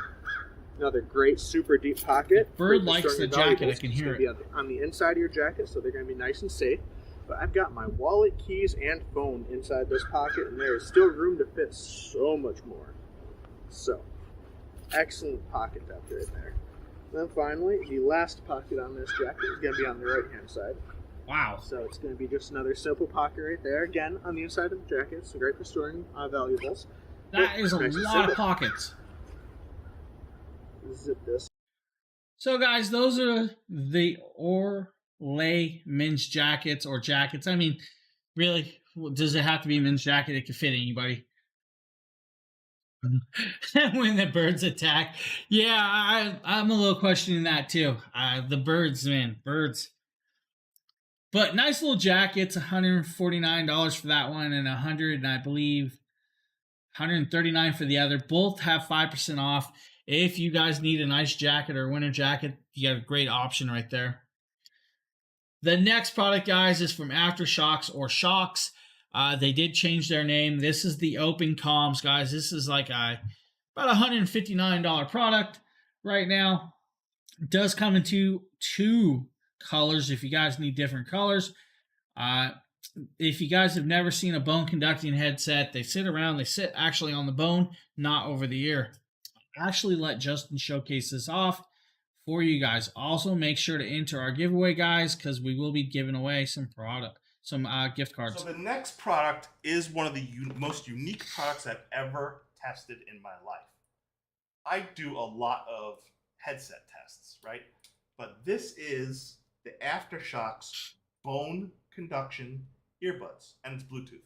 Another great, super deep pocket. Bird Great for likes storing the your jacket, I valuables. can It's hear gonna be on the inside of your jacket, so they're going to be nice and safe. But I've got my wallet, keys, and phone inside this pocket, and there is still room to fit so much more. So, excellent pocket depth right there. And then finally, the last pocket on this jacket is going to be on the right-hand side. Wow. So it's going to be just another simple pocket right there. Again, on the inside of the jacket. So great for storing valuables. That is a Nice and lot of simple. pockets. Zip this. So, guys, those are the Orlay men's jackets or jackets. I mean, really, does it have to be a men's jacket? It can fit anybody. When the birds attack. Yeah, I'm a little questioning that too. The birds, man, birds. But nice little jackets, $149 for that one, and $100, and I believe $139 for the other. Both have 5% off. If you guys need a nice jacket or a winter jacket, you got a great option right there. The next product, guys, is from Aftershocks or Shocks. They did change their name. This is the Open Comms, guys. This is like about $159 product right now. It does come into two colors if you guys need different colors. If you guys have never seen a bone conducting headset, they sit actually on the bone, not over the ear. Actually let Justin showcase this off for you guys. Also, make sure to enter our giveaway, guys, because we will be giving away some gift cards. So the next product is one of the most unique products I've ever tested in my life. I do a lot of headset tests, right? But this is the Aftershocks bone conduction earbuds, and it's Bluetooth.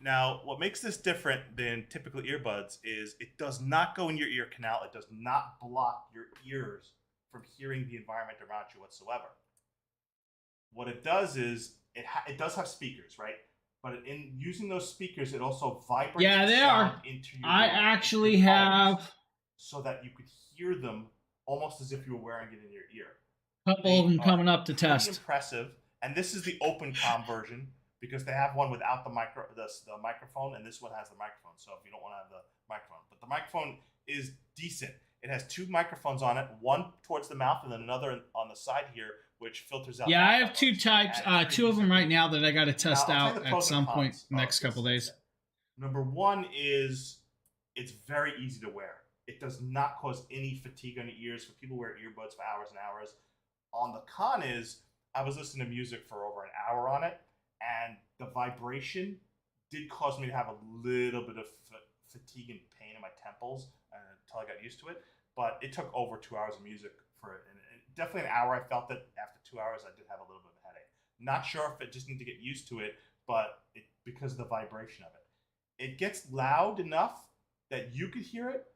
Now, what makes this different than typical earbuds is it does not go in your ear canal. It does not block your ears from hearing the environment around you whatsoever. What it does is it does have speakers, right? But in using those speakers, it also vibrates. Yeah, they are. Into your I ear, actually into your have phones, so that you could hear them almost as if you were wearing it in your ear. a couple of them coming up to Pretty test. impressive, and this is the open comm version because they have one without the microphone, and this one has the microphone. So if you don't want to have the microphone, but the microphone is decent. It has two microphones on it, one towards the mouth and then another on the side here, which filters out. Yeah, I have two types, two of them right now that I got to test Now, I'll tell you out the at pros and some point cons next of this couple days. headset. Number one is it's very easy to wear. It does not cause any fatigue on your ears. For people who wear earbuds for hours and hours. On the con is I was listening to music for over an hour on it, and the vibration did cause me to have a little bit of fatigue and pain in my temples until I got used to it. But it took over 2 hours of music for it. And definitely an hour I felt it. After 2 hours, I did have a little bit of a headache. Not sure if it just need to get used to it, but because of the vibration of it. It gets loud enough that you could hear it,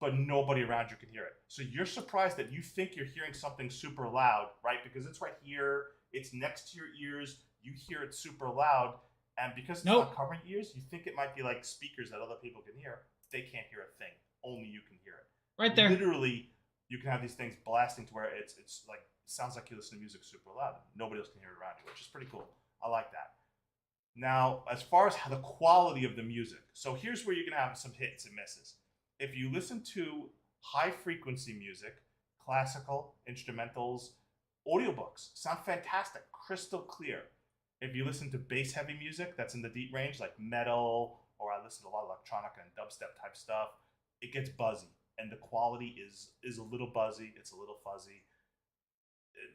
but nobody around you can hear it. So you're surprised that you think you're hearing something super loud, right? Because it's right here, it's next to your ears, you hear it super loud, and because it's not covering your ears, you think it might be like speakers that other people can hear. They can't hear a thing. Only you can hear it. Right there. Literally, you can have these things blasting to where it's like sounds like you listen to music super loud. Nobody else can hear it around you, which is pretty cool. I like that. Now, as far as the quality of the music, so here's where you're gonna have some hits and misses. If you listen to high frequency music, classical, instrumentals, audiobooks sound fantastic, crystal clear. If you listen to bass heavy music that's in the deep range, like metal, or I listen to a lot of electronic and dubstep type stuff, it gets buzzy. And the quality is a little buzzy, it's a little fuzzy.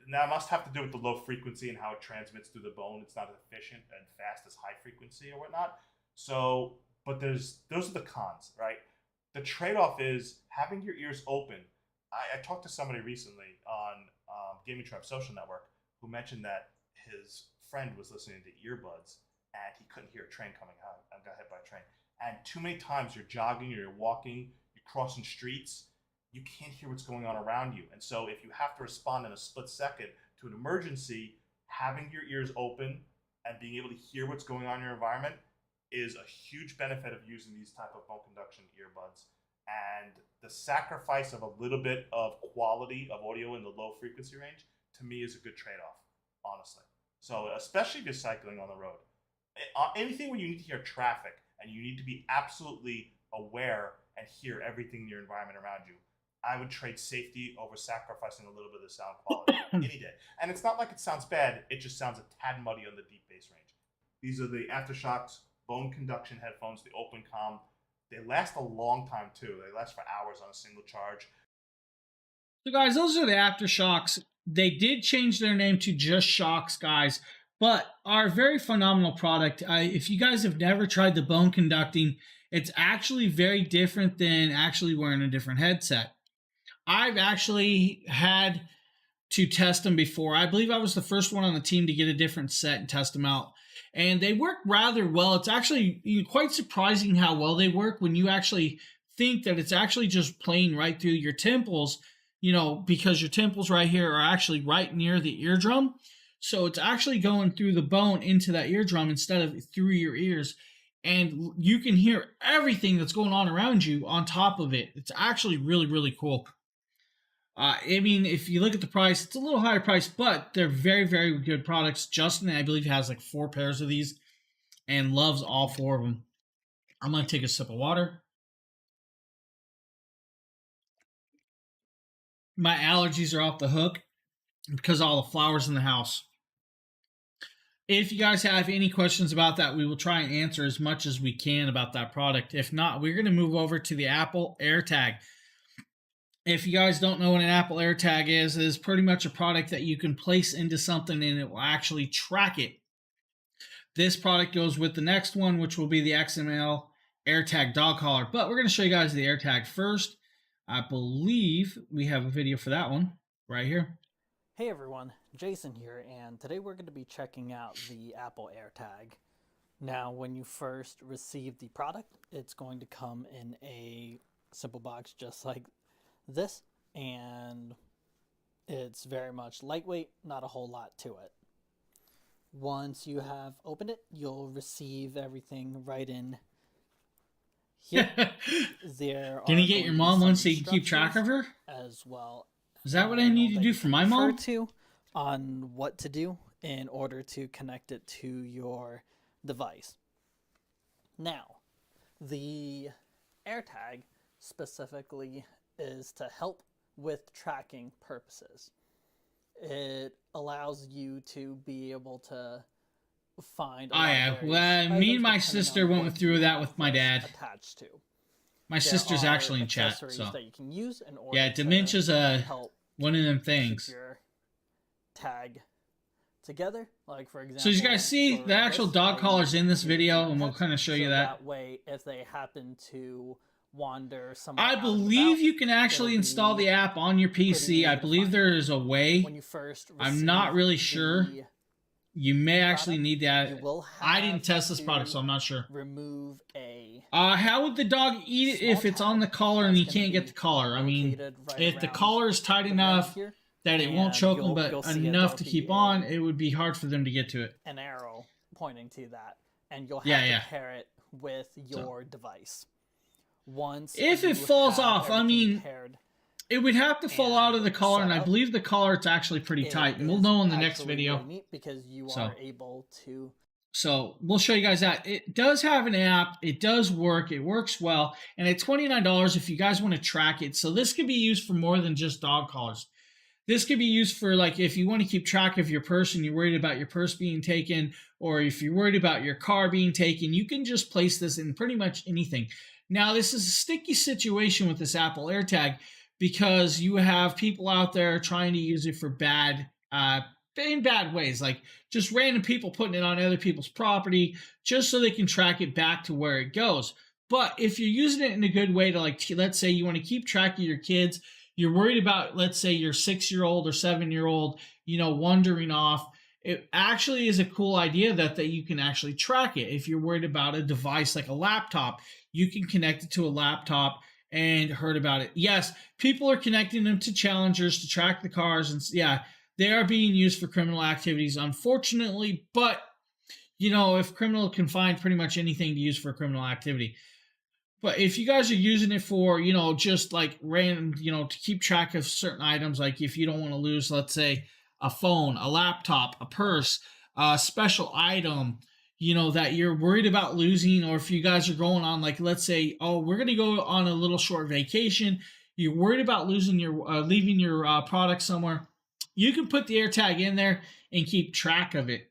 Now, it must have to do with the low frequency and how it transmits through the bone. It's not as efficient and fast as high frequency or whatnot. So, but those are the cons, right? The trade-off is having your ears open. I talked to somebody recently on Gaming Tribe Social Network who mentioned that his friend was listening to earbuds and he couldn't hear a train coming out and got hit by a train. And too many times you're jogging or you're walking, you're crossing streets, you can't hear what's going on around you. And so if you have to respond in a split second to an emergency, having your ears open and being able to hear what's going on in your environment is a huge benefit of using these type of bone conduction earbuds. And the sacrifice of a little bit of quality of audio in the low frequency range, to me, is a good trade-off, honestly. So especially if you're cycling on the road. Anything where you need to hear traffic and you need to be absolutely aware and hear everything in your environment around you, I would trade safety over sacrificing a little bit of the sound quality any day. And it's not like it sounds bad, it just sounds a tad muddy on the deep bass range. These are the Aftershokz bone conduction headphones, the Open Com. They last a long time too. They last for hours on a single charge. So guys, those are the Aftershokz. They did change their name to just Shokz, guys, but are a very phenomenal product. If you guys have never tried the bone conducting, it's actually very different than actually wearing a different headset. I've actually had to test them before. I believe I was the first one on the team to get a different set and test them out. And they work rather well. It's actually quite surprising how well they work when you actually think that it's actually just playing right through your temples, because your temples right here are actually right near the eardrum. So it's actually going through the bone into that eardrum instead of through your ears. And you can hear everything that's going on around you on top of it. It's actually really, really cool. If you look at the price, it's a little higher price, but they're very, very good products. Justin, I believe, has like 4 pairs of these and loves all 4 of them. I'm going to take a sip of water. My allergies are off the hook because of all the flowers in the house. If you guys have any questions about that, we will try and answer as much as we can about that product. If not, we're going to move over to the Apple AirTag. If you guys don't know what an Apple AirTag is, it is pretty much a product that you can place into something and it will actually track it. This product goes with the next one, which will be the XML AirTag dog collar. But we're going to show you guys the AirTag first. I believe we have a video for that one right here. Hey everyone, Jason here, and today we're going to be checking out the Apple AirTag. Now, when you first receive the product, it's going to come in a simple box just like this, and it's very much lightweight, not a whole lot to it. Once you have opened it, you'll receive everything right in here. Can you get your mom one so you can keep track of her? As well. Is that what I need to do for my mom? On what to do in order to connect it to your device. Now, the AirTag specifically is to help with tracking purposes. It allows you to be able to find. Me and my sister went through that with my dad. Attached to. My sister's actually in chat, so that you can use in order dementia's one of them things. Keep your tag together, like for example. So you guys see the actual dog collars in this video, and we'll kind of show you that. That way, if they happen to wander somewhere, I believe you can actually install the app on your PC. I believe there is a way. When you first I'm not really sure. You may actually need that. I didn't test this product, so I'm not sure. Remove a. How would the dog eat it if it's on the collar and you can't get the collar? I mean, if the collar is tight enough that it won't choke them, but enough to keep on, it would be hard for them to get to it. An arrow pointing to that, and you'll have to pair it with your device. Once if it falls off, I mean, it would have to fall out of the collar, and I believe the collar is actually pretty tight, and we'll know in the next video. Really neat because you are able to. So we'll show you guys that. It does have an app. It does work. It works well. And at $29 if you guys want to track it. So this could be used for more than just dog collars. This could be used for, like, if you want to keep track of your purse and you're worried about your purse being taken, or if you're worried about your car being taken, you can just place this in pretty much anything. Now, this is a sticky situation with this Apple AirTag because you have people out there trying to use it for in bad ways, like just random people putting it on other people's property just so they can track it back to where it goes. But if you're using it in a good way to, like, let's say you want to keep track of your kids, you're worried about, let's say, your 6-year-old or 7-year-old, wandering off, it actually is a cool idea that you can actually track it. If you're worried about a device like a laptop, you can connect it to a laptop and heard about it. Yes, people are connecting them to challengers to track the cars, and they are being used for criminal activities, unfortunately, but if criminal can find pretty much anything to use for a criminal activity. But if you guys are using it for, you know, just like random, you know, to keep track of certain items, like if you don't want to lose, let's say, a phone, a laptop, a purse, a special item, you know, that you're worried about losing, or if you guys are going on, like, let's say, oh, we're going to go on a little short vacation, you're worried about losing your, leaving your product somewhere, you can put the AirTag in there and keep track of it.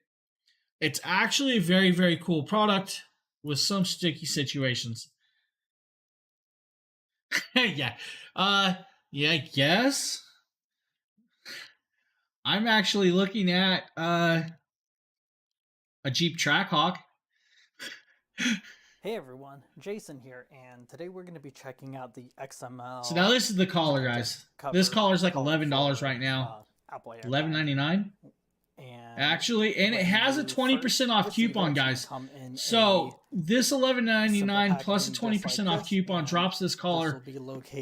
It's actually a very, very cool product with some sticky situations. Yeah. Yeah, I guess. I'm actually looking at a Jeep Trackhawk. Hey everyone, Jason here, and today we're going to be checking out the XML. So now this is the collar, guys. This collar's like $11 right now. Apple AirTag. $11.99. And actually, and it has a 20% off coupon, guys. So this $11.99 plus a 20% off coupon drops this collar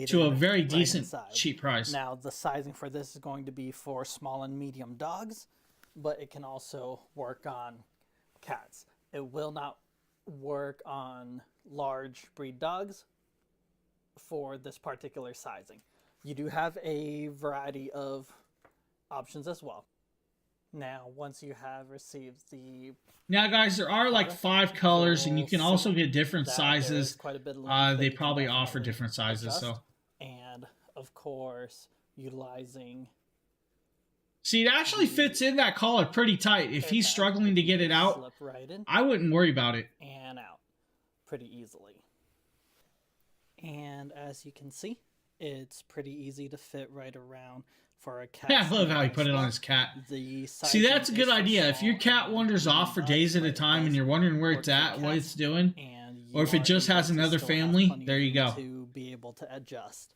to a very decent, cheap price. Now the sizing for this is going to be for small and medium dogs, but it can also work on cats. It will not work on large breed dogs for this particular sizing. You do have a variety of options as well. Now, once you have received the... Now, guys, there are like 5 colors, and you can also get different sizes. They probably offer different sizes, so... And, of course, utilizing... See, it actually fits in that collar pretty tight. If he's struggling to get it out, I wouldn't worry about it. And out pretty easily. And as you can see, it's pretty easy to fit right around for a cat. Yeah, I love how he put it on his cat. See, that's a good idea. If your cat wanders off for days at a time and you're wondering where it's at, what it's doing, or if it just has another family, there you go. To be able to adjust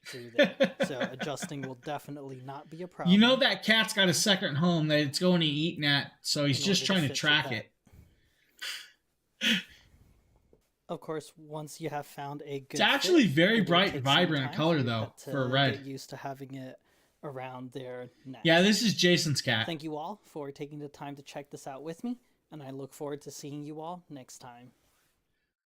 to that. So adjusting will definitely not be a problem. You know that cat's got a second home that it's going to eat at, so he's just trying to track it. Of course, once you have found a good it's actually fit, very bright and vibrant color, though, for a red. Get used to having it around their neck. Yeah, this is Jason's cat. Thank you all for taking the time to check this out with me, and I look forward to seeing you all next time.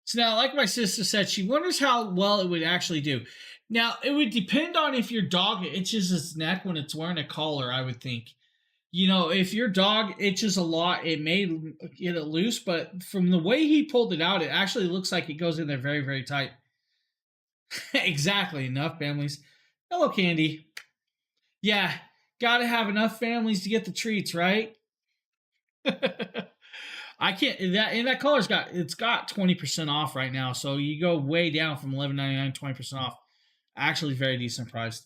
So now, like my sister said, she wonders how well it would actually do. Now, it would depend on if your dog itches its neck when it's wearing a collar, I would think. You know, if your dog itches a lot, it may get it loose, but from the way he pulled it out, it actually looks like it goes in there very, very tight. Exactly, enough families. Hello, Candy. Yeah, gotta have enough families to get the treats, right? I can't, that collar's got 20% off right now, so you go way down from $11.99 20% off. Actually, very decent price.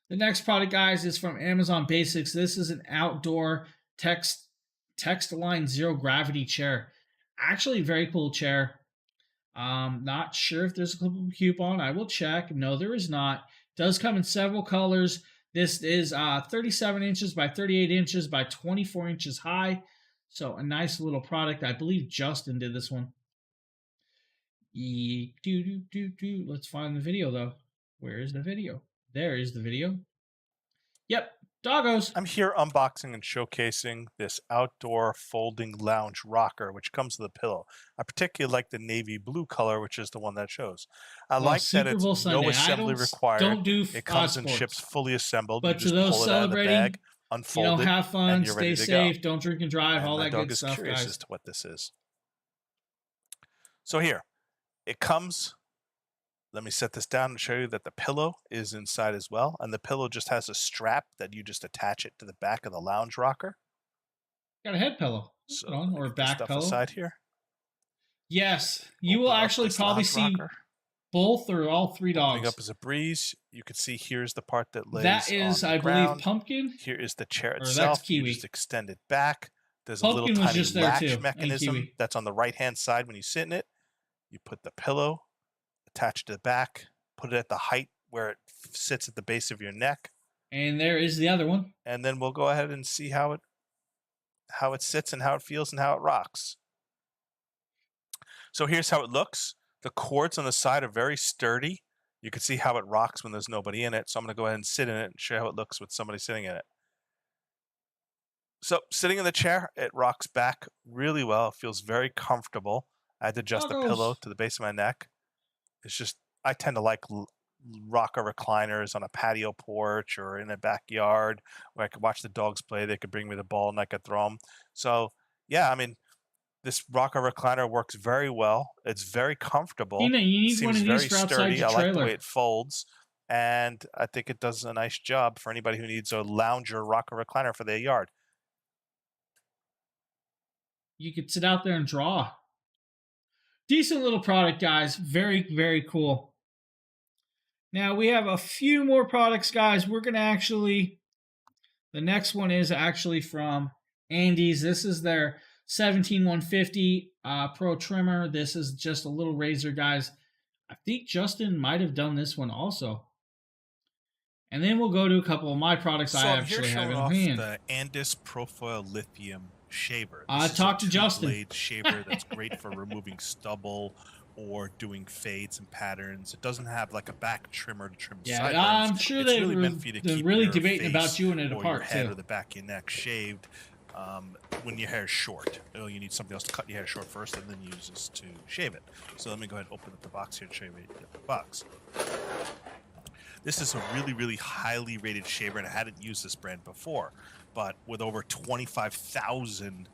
The next product, guys, is from Amazon Basics. This is an outdoor text-align zero gravity chair. Actually, very cool chair. Not sure if there's a clippable coupon. I will check. No, there is not. Does come in several colors. This is 37 inches by 38 inches by 24 inches high. So a nice little product. I believe Justin did this one. Let's find the video, though. Where is the video? There is the video. Yep, doggos. I'm here unboxing and showcasing this outdoor folding lounge rocker, which comes with a pillow. I particularly like the navy blue color, which is the one that shows. I like that it's no assembly required. It comes and ships fully assembled. But to those celebrating, unfold it, have fun, stay safe, don't drink and drive, all that good stuff, guys. My dog is curious as to what this is. So here, it comes. Let me set this down and show you that the pillow is inside as well. And the pillow just has a strap that you just attach it to the back of the lounge rocker. Got a head pillow. So, or a back pillow. Inside here. Yes. You will actually probably see both or all 3 dogs. Opening up as a breeze. You can see here's the part that lays That is, I believe, Pumpkin. Here is the chair itself. That's Kiwi. You just extend it back. There's Pumpkin a little tiny latch mechanism that's on the right-hand side when you sit in it. You put the pillow, attach it to the back, put it at the height where it sits at the base of your neck. And there is the other one. And then we'll go ahead and see how it sits and how it feels and how it rocks. So here's how it looks. The cords on the side are very sturdy. You can see how it rocks when there's nobody in it. So I'm going to go ahead and sit in it and show you how it looks with somebody sitting in it. So sitting in the chair, it rocks back really well. It feels very comfortable. I had to adjust the Goggles. pillow to the base of my neck. It's just, I tend to like rocker recliners on a patio porch or in a backyard where I could watch the dogs play. They could bring me the ball and I could throw them. So yeah, I mean, this rocker recliner works very well. It's very comfortable. You need Seems one of very these for outside sturdy. your I like the trailer. way it folds, and I think it does a nice job for anybody who needs a lounger rocker recliner for their yard. You could sit out there and draw. Decent little product, guys. Very, very cool. Now we have a few more products, guys. We're going to actually, the next one is actually from Andes. This is their 17150 Pro trimmer. This is just a little razor, guys. I think Justin might have done this one also. And then we'll go to a couple of my products So I I'm actually here have showing in off hand. the Andis Profoil Lithium shaver. I This is a talked to Justin. two-blade shaver that's great for removing stubble or doing fades and patterns. It doesn't have like a back trimmer to trim Yeah, sideburns. I'm sure It's they really were, meant for you to they're keep really your debating about face doing it or apart your head too. or the back of your neck shaved when your hair is short. You need something else to cut your hair short first and then use this to shave it. So let me go ahead and open up the box here and show you the box. This is a really, really highly rated shaver, and I hadn't used this brand before, but with over 25,000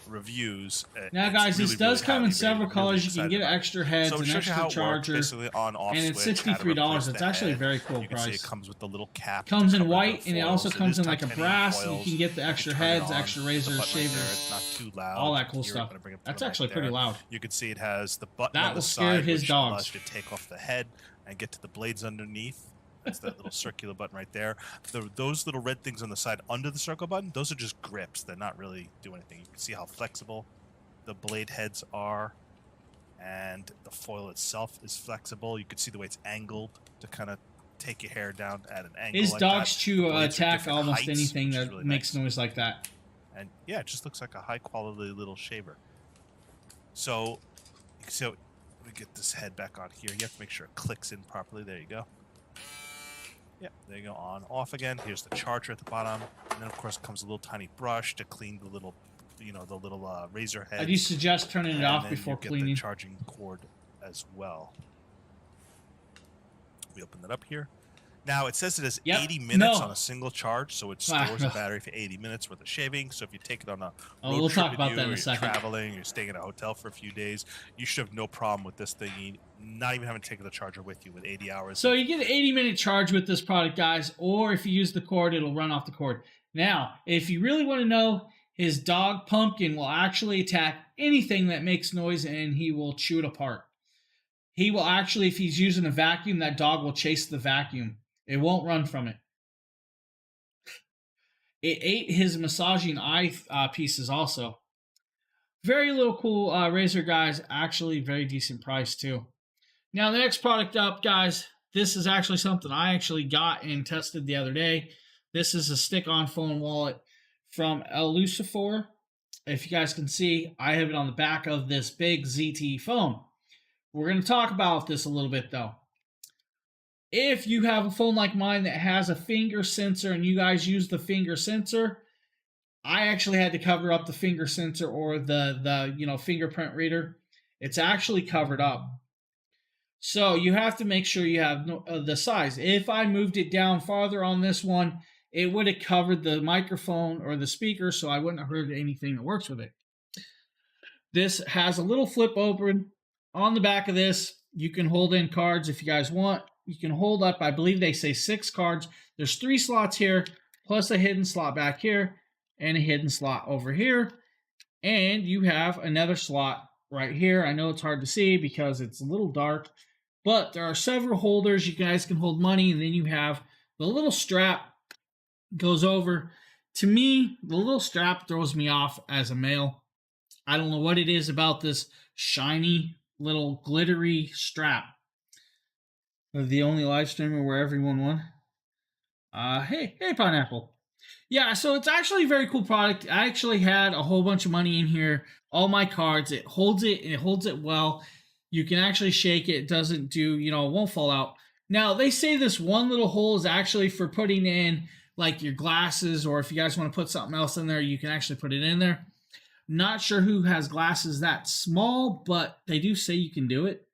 reviews. Now, it's guys, really, this does really come in highly several rated. Really colors. You can excited get about it. extra heads, So it an shows you how extra it works, charger, basically on off and it's switch, how to $63. replace It's the actually a head. very cool You can see price. it comes with the little cap. Comes to in cover white, the and it also foils. It comes is in like a titanium brass. You foils. can get the You extra turn it heads, on, extra the razors, button right there, shavers, it's not too loud. all that cool Here, I'm stuff. gonna bring it to That's the mic actually pretty there. loud. You can see it has the button That on will the scare side, his which dogs. allows you to take off the head and get to the blades underneath. That's that little circular button right there. Those little red things on the side under the circle button, those are just grips. They're not really doing anything. You can see how flexible the blade heads are, and the foil itself is flexible. You can see the way it's angled to kind of take your hair down at an angle. His like dogs that. chew The blades are attack different almost heights, anything which is that really makes nice. noise like that. And yeah, it just looks like a high quality little shaver. So let me get this head back on here. You have to make sure it clicks in properly. There you go. Yeah, there you go. On, off again. Here's the charger at the bottom, and then of course comes a little tiny brush to clean the little, razor head. I do suggest turning it off before you get cleaning. the charging cord as well. We open that up here. Now it says it has Yep. 80 minutes No. on a single charge, so it Ah, stores no. a battery for 80 minutes worth of shaving. So if you take it on a Oh, road we'll trip talk with about you, that in or a you're second. traveling, you're staying in a hotel for a few days, you should have no problem with this thing. Not even having to take the charger with you with 80 hours. So you get an 80-minute charge with this product, guys, or if you use the cord, it'll run off the cord. Now, if you really want to know, his dog Pumpkin will actually attack anything that makes noise, and he will chew it apart. He will actually, if he's using a vacuum, that dog will chase the vacuum. It won't run from it. It ate his massaging eye pieces also. Very little cool razor, guys. Actually, very decent price too. Now, the next product up, guys, this is actually something I actually got and tested the other day. This is a stick-on phone wallet from Elucifor. If you guys can see, I have it on the back of this big ZTE phone. We're going to talk about this a little bit, though. If you have a phone like mine that has a finger sensor and you guys use the finger sensor, I actually had to cover up the finger sensor or the fingerprint reader. It's actually covered up. So you have to make sure you have the size. If I moved it down farther on this one, it would have covered the microphone or the speaker, so I wouldn't have heard anything that works with it. This has a little flip open on the back of this. You can hold in cards if you guys want. You can hold up, I believe they say 6 cards. There's 3 slots here, plus a hidden slot back here, and a hidden slot over here. And you have another slot right here. I know it's hard to see because it's a little dark, but there are several holders. You guys can hold money, and then you have the little strap goes over. To me, the little strap throws me off as a male. I don't know what it is about this shiny little glittery strap. The only live streamer where everyone won. Hey, Pineapple. Yeah, so it's actually a very cool product. I actually had a whole bunch of money in here. All my cards. It holds it, and it holds it well. You can actually shake it. It doesn't do, it won't fall out. Now, they say this one little hole is actually for putting in, like, your glasses, or if you guys want to put something else in there, you can actually put it in there. Not sure who has glasses that small, but they do say you can do it.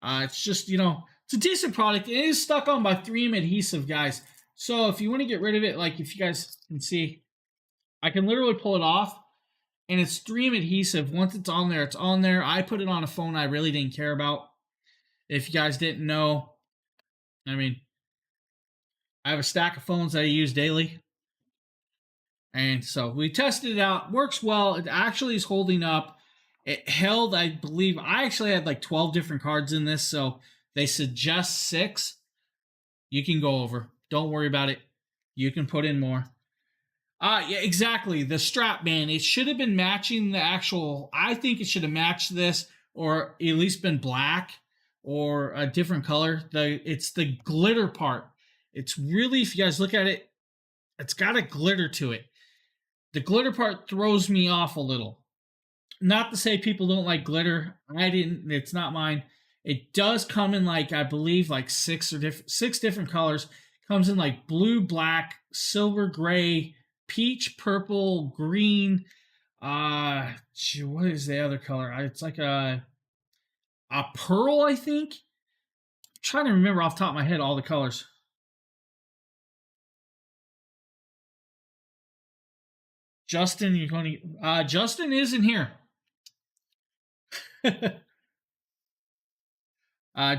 It's just, it's a decent product. It is stuck on by 3M adhesive, guys. So if you want to get rid of it, like if you guys can see, I can literally pull it off, and it's 3M adhesive. Once it's on there, it's on there. I put it on a phone I really didn't care about. If you guys didn't know, I mean, I have a stack of phones that I use daily. And so we tested it out. Works well. It actually is holding up. It held, I believe, I actually had like 12 different cards in this, so they suggest 6. You can go over. Don't worry about it. You can put in more. Yeah, exactly. The strap, man, it should have been matching the actual, I think it should have matched this, or at least been black or a different color. It's the glitter part. It's really, if you guys look at it, it's got a glitter to it. The glitter part throws me off a little. Not to say people don't like glitter. I didn't. It's not mine. It does come in like, I believe, like 6 different colors. Comes in like blue, black, silver, gray, peach, purple, green. What is the other color? It's like a pearl, I think. I'm trying to remember off the top of my head all the colors. Justin, you're going to. Justin is in here.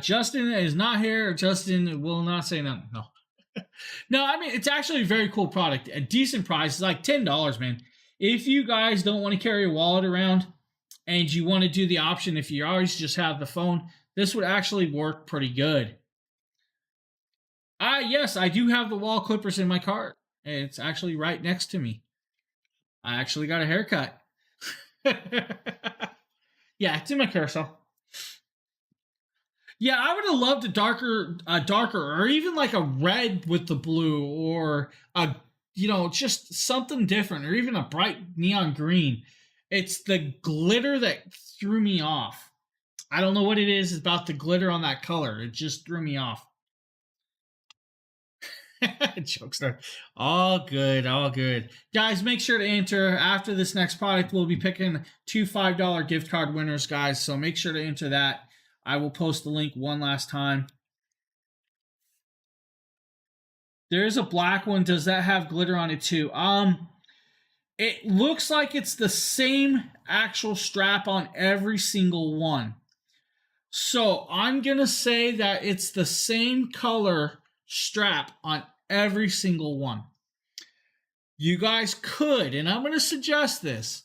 Justin is not here. Justin will not say nothing. No. No, I mean, it's actually a very cool product. A decent price. It's like $10, man. If you guys don't want to carry a wallet around and you want to do the option, if you always just have the phone, this would actually work pretty good. Yes, I do have the wall clippers in my cart. It's actually right next to me. I actually got a haircut. Yeah, it's in my carousel. Yeah, I would have loved a darker, or even like a red with the blue, or just something different, or even a bright neon green. It's the glitter that threw me off. I don't know what it is about the glitter on that color. It just threw me off. Jokester. All good, all good. Guys, make sure to enter. After this next product, we'll be picking 2 $5 gift card winners, guys. So make sure to enter that. I will post the link one last time. There is a black one. Does that have glitter on it too? It looks like it's the same actual strap on every single one. So I'm going to say that it's the same color strap on every single one. You guys could, and I'm going to suggest this,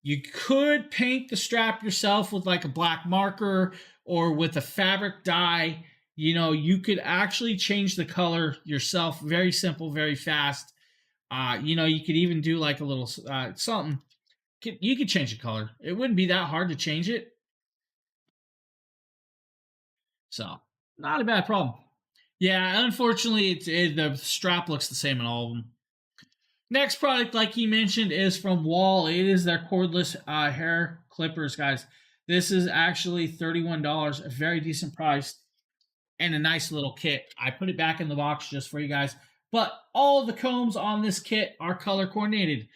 you could paint the strap yourself with like a black marker or with a fabric dye. You could actually change the color yourself. Very simple, very fast. You could even do like a little something. You could change the color. It wouldn't be that hard to change it. So, not a bad problem. Yeah, unfortunately, the strap looks the same in all of them. Next product, like he mentioned, is from Wahl. It is their cordless hair clippers, guys. This is actually $31, a very decent price, and a nice little kit. I put it back in the box just for you guys. But all the combs on this kit are color coordinated.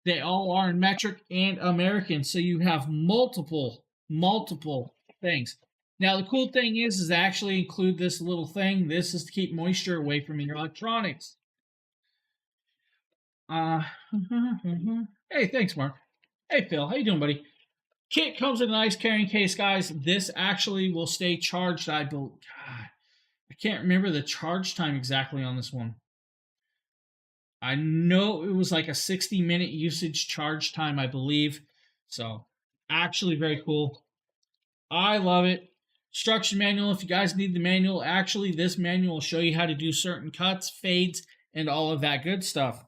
They all are in metric and American, so you have multiple things. Now, the cool thing is they actually include this little thing. This is to keep moisture away from your electronics. Hey, thanks, Mark. Hey, Phil. How you doing, buddy? Kit comes in a nice carrying case, guys. This actually will stay charged. I can't remember the charge time exactly on this one. I know it was like a 60-minute usage charge time, I believe. So, actually very cool. I love it. Instruction manual, if you guys need the manual, actually this manual will show you how to do certain cuts, fades, and all of that good stuff.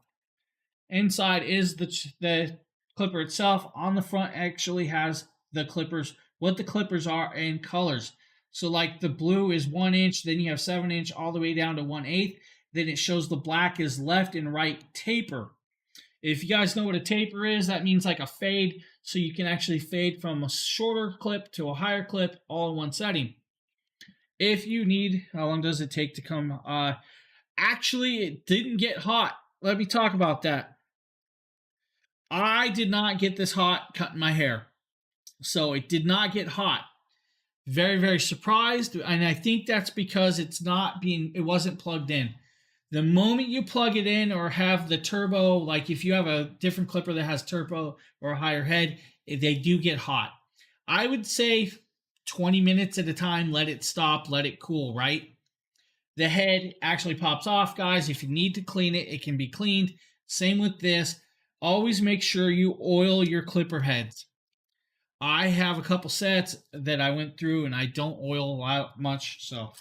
Inside is the clipper itself. On the front actually has the clippers, what the clippers are, and colors. So like the blue is 1 inch, then you have 7 inch all the way down to 1/8. Then it shows the black is left and right taper. If you guys know what a taper is, that means like a fade. So you can actually fade from a shorter clip to a higher clip all in one setting. If you need, how long does it take to come? Actually, it didn't get hot. Let me talk about that. I did not get this hot cutting my hair. So it did not get hot. Very, very surprised. And I think that's because it wasn't plugged in. The moment you plug it in or have the turbo, like if you have a different clipper that has turbo or a higher head, they do get hot. I would say 20 minutes at a time, let it stop, let it cool, right? The head actually pops off, guys. If you need to clean it, it can be cleaned. Same with this. Always make sure you oil your clipper heads. I have a couple sets that I went through and I don't oil a lot much, so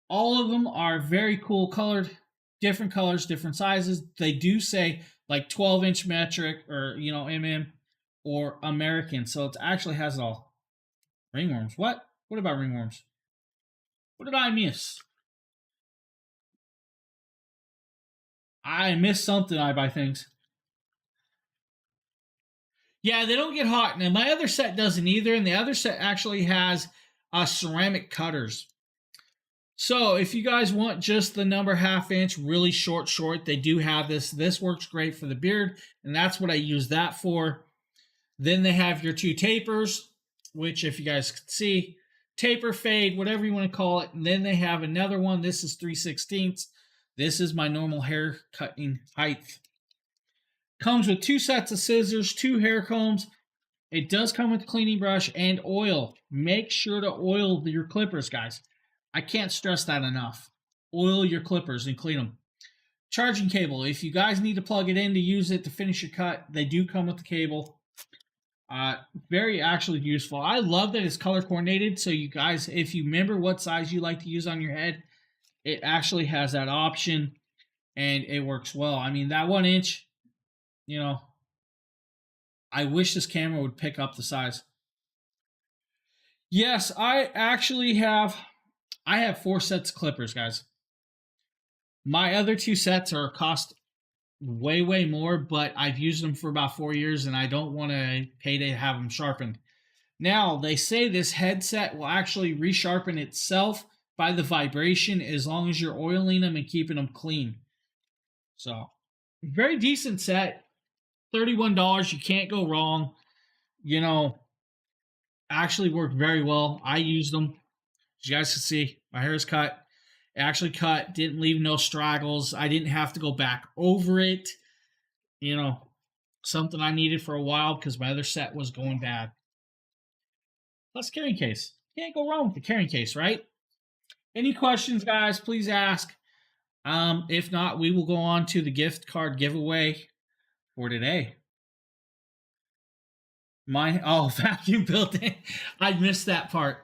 all of them are very cool colored, different colors, different sizes. They do say like 12-inch metric or, mm or American. So it actually has it all. Ringworms. What? What about ringworms? What did I miss? I missed something. I buy things. Yeah, they don't get hot. Now, my other set doesn't either. And the other set actually has ceramic cutters. So if you guys want just the number 1/2 inch, really short, they do have this. This works great for the beard, and that's what I use that for. Then they have your 2 tapers, which if you guys can see, taper, fade, whatever you want to call it. And then they have another one. This is 3/16. This is my normal hair cutting height. Comes with 2 sets of scissors, 2 hair combs. It does come with a cleaning brush and oil. Make sure to oil your clippers, guys. I can't stress that enough. Oil your clippers and clean them. Charging cable. If you guys need to plug it in to use it to finish your cut, they do come with the cable. Very actually useful. I love that it's color coordinated. So you guys, if you remember what size you like to use on your head, it actually has that option and it works well. I mean, that 1 inch, I wish this camera would pick up the size. Yes, I have 4 sets of clippers, guys. My other 2 sets cost way, way more, but I've used them for about 4 years and I don't want to pay to have them sharpened. Now, they say this headset will actually resharpen itself by the vibration as long as you're oiling them and keeping them clean. So, very decent set. $31, you can't go wrong. Actually worked very well. I used them. As you guys can see, my hair is cut. It actually cut, didn't leave no straggles. I didn't have to go back over it. Something I needed for a while because my other set was going bad. Plus carrying case. Can't go wrong with the carrying case, right? Any questions, guys, please ask. If not, we will go on to the gift card giveaway for today. Vacuum built-in. I missed that part.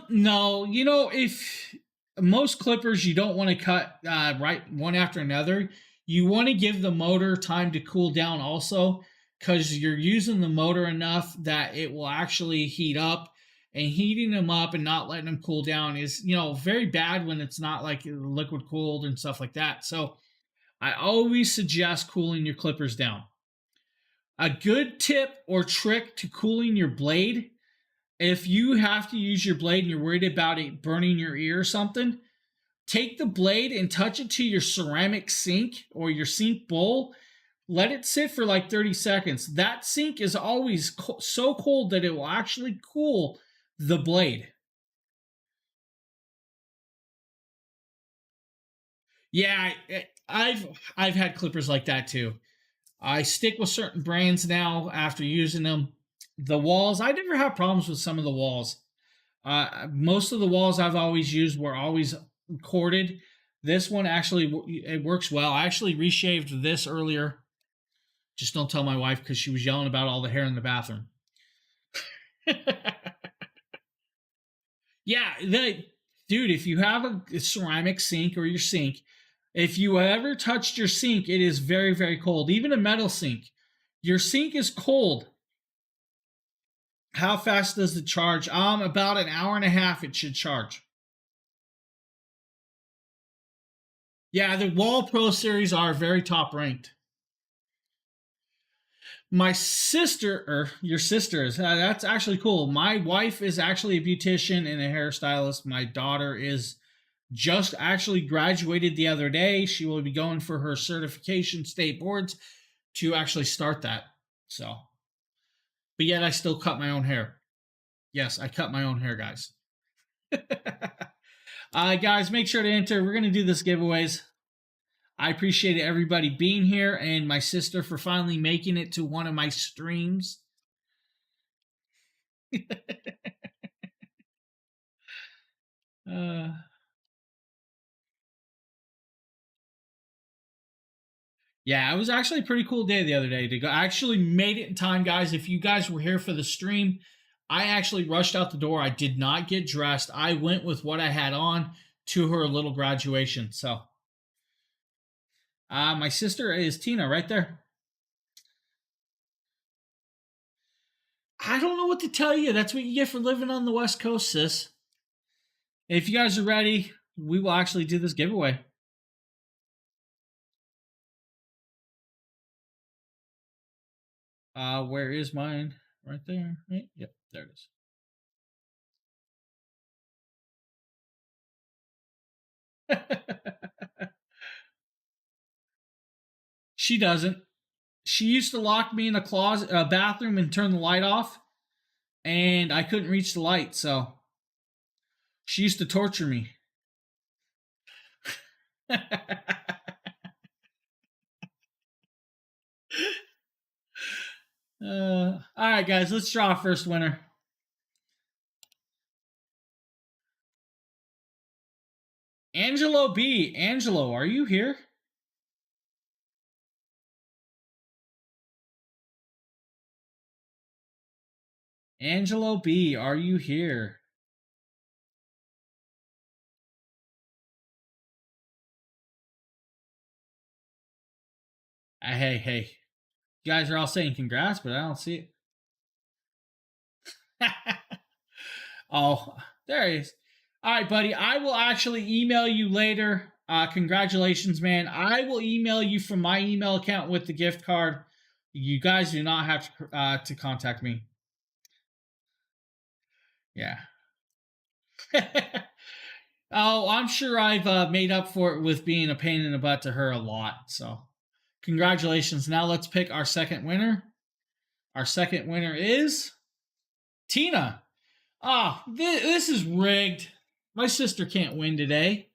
No, if most clippers you don't want to cut right one after another, you want to give the motor time to cool down also, because you're using the motor enough that it will actually heat up, and heating them up and not letting them cool down is, very bad when it's not like liquid cooled and stuff like that. So I always suggest cooling your clippers down. A good tip or trick to cooling your blade, if you have to use your blade and you're worried about it burning your ear or something, take the blade and touch it to your ceramic sink or your sink bowl. Let it sit for like 30 seconds. That sink is always so cold that it will actually cool the blade. Yeah, I've had clippers like that too. I stick with certain brands now after using them. The walls, I never have problems with some of the walls. Most of the walls I've always used were always corded. This one actually, it works well. I actually reshaved this earlier. Just don't tell my wife because she was yelling about all the hair in the bathroom. Yeah, dude, if you have a ceramic sink or your sink, if you ever touched your sink, it is very, very cold. Even a metal sink. Your sink is cold. How fast does it charge? About an hour and a half it should charge. Yeah, the Wall Pro Series are very top ranked. My sister, or your sister is, that's actually cool. My wife is actually a beautician and a hairstylist. My daughter is just actually graduated the other day. She will be going for her certification state boards to actually start that. So, but yet I still cut my own hair. Yes, I cut my own hair, guys. Guys, make sure to enter. We're going to do this giveaways. I appreciate everybody being here and my sister for finally making it to one of my streams. Yeah, it was actually a pretty cool day the other day to go. I actually made it in time, guys. If you guys were here for the stream, I actually rushed out the door. I did not get dressed. I went with what I had on to her little graduation. So, my sister is Tina right there. I don't know what to tell you. That's what you get for living on the West Coast, sis. If you guys are ready, we will actually do this giveaway. Where is mine? Right there, right? Yep, there it is. She doesn't. She used to lock me in a closet, a bathroom, and turn the light off, and I couldn't reach the light, so she used to torture me. All right, guys, let's draw our first winner. Angelo B. Angelo, are you here? Angelo B, are you here? Hey. You guys are all saying congrats, but I don't see it. Oh, there he is. All right, buddy. I will actually email you later. Congratulations, man. I will email you from my email account with the gift card. You guys do not have to contact me. Yeah. Oh, I'm sure I've made up for it with being a pain in the butt to her a lot. So, congratulations. Now let's pick our second winner. Our second winner is Tina. Ah, this is rigged. My sister can't win today.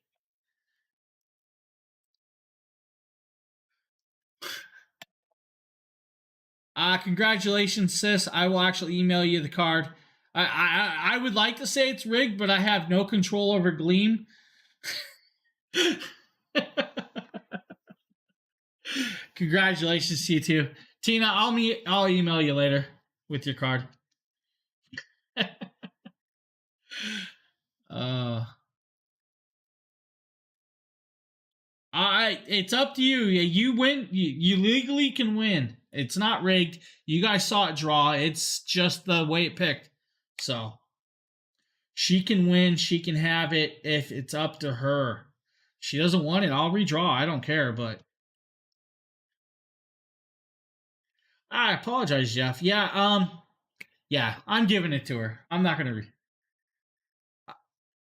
Congratulations, sis. I will actually email you the card. I would like to say it's rigged, but I have no control over Gleam. Congratulations to you too. Tina, I'll email you later with your card. It's up to you. You win. You legally can win. It's not rigged. You guys saw it draw. It's just the way it picked. So she can win. She can have it if it's up to her. She doesn't want it, I'll redraw. I don't care, but I apologize, Jeff. Yeah, I'm giving it to her. I'm not gonna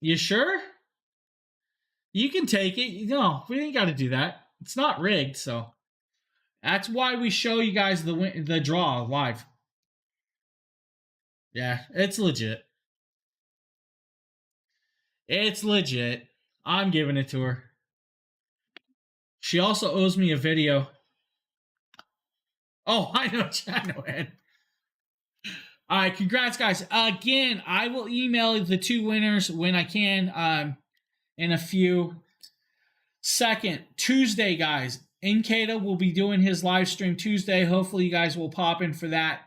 You sure? You can take it. No, we ain't got to do that. It's not rigged, so that's why we show you guys the draw live. Yeah, it's legit. It's legit. I'm giving it to her. She also owes me a video. Oh, I know, Ed. All right, congrats, guys. Again, I will email the two winners when I can. In a few. Second, Tuesday, guys. Nkata will be doing his live stream Tuesday. Hopefully, you guys will pop in for that.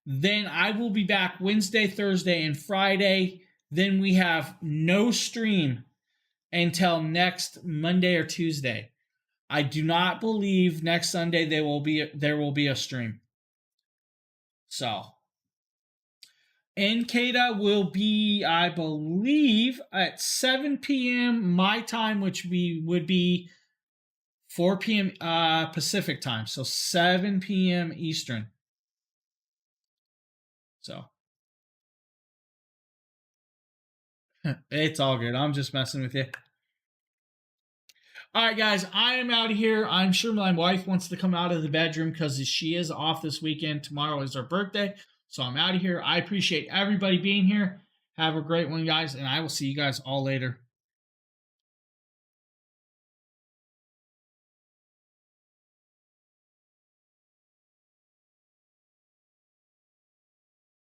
Then I will be back Wednesday, Thursday, and Friday. Then we have no stream until next Monday or Tuesday. I do not believe next Sunday there will be a stream. So Nkata will be, I believe, at 7 p.m. my time, which would be 4 p.m. Pacific time. So 7 p.m. Eastern. So it's all good. I'm just messing with you. All right, guys, I am out of here. I'm sure my wife wants to come out of the bedroom because she is off this weekend. Tomorrow is her birthday. So I'm out of here. I appreciate everybody being here. Have a great one, guys, and I will see you guys all later.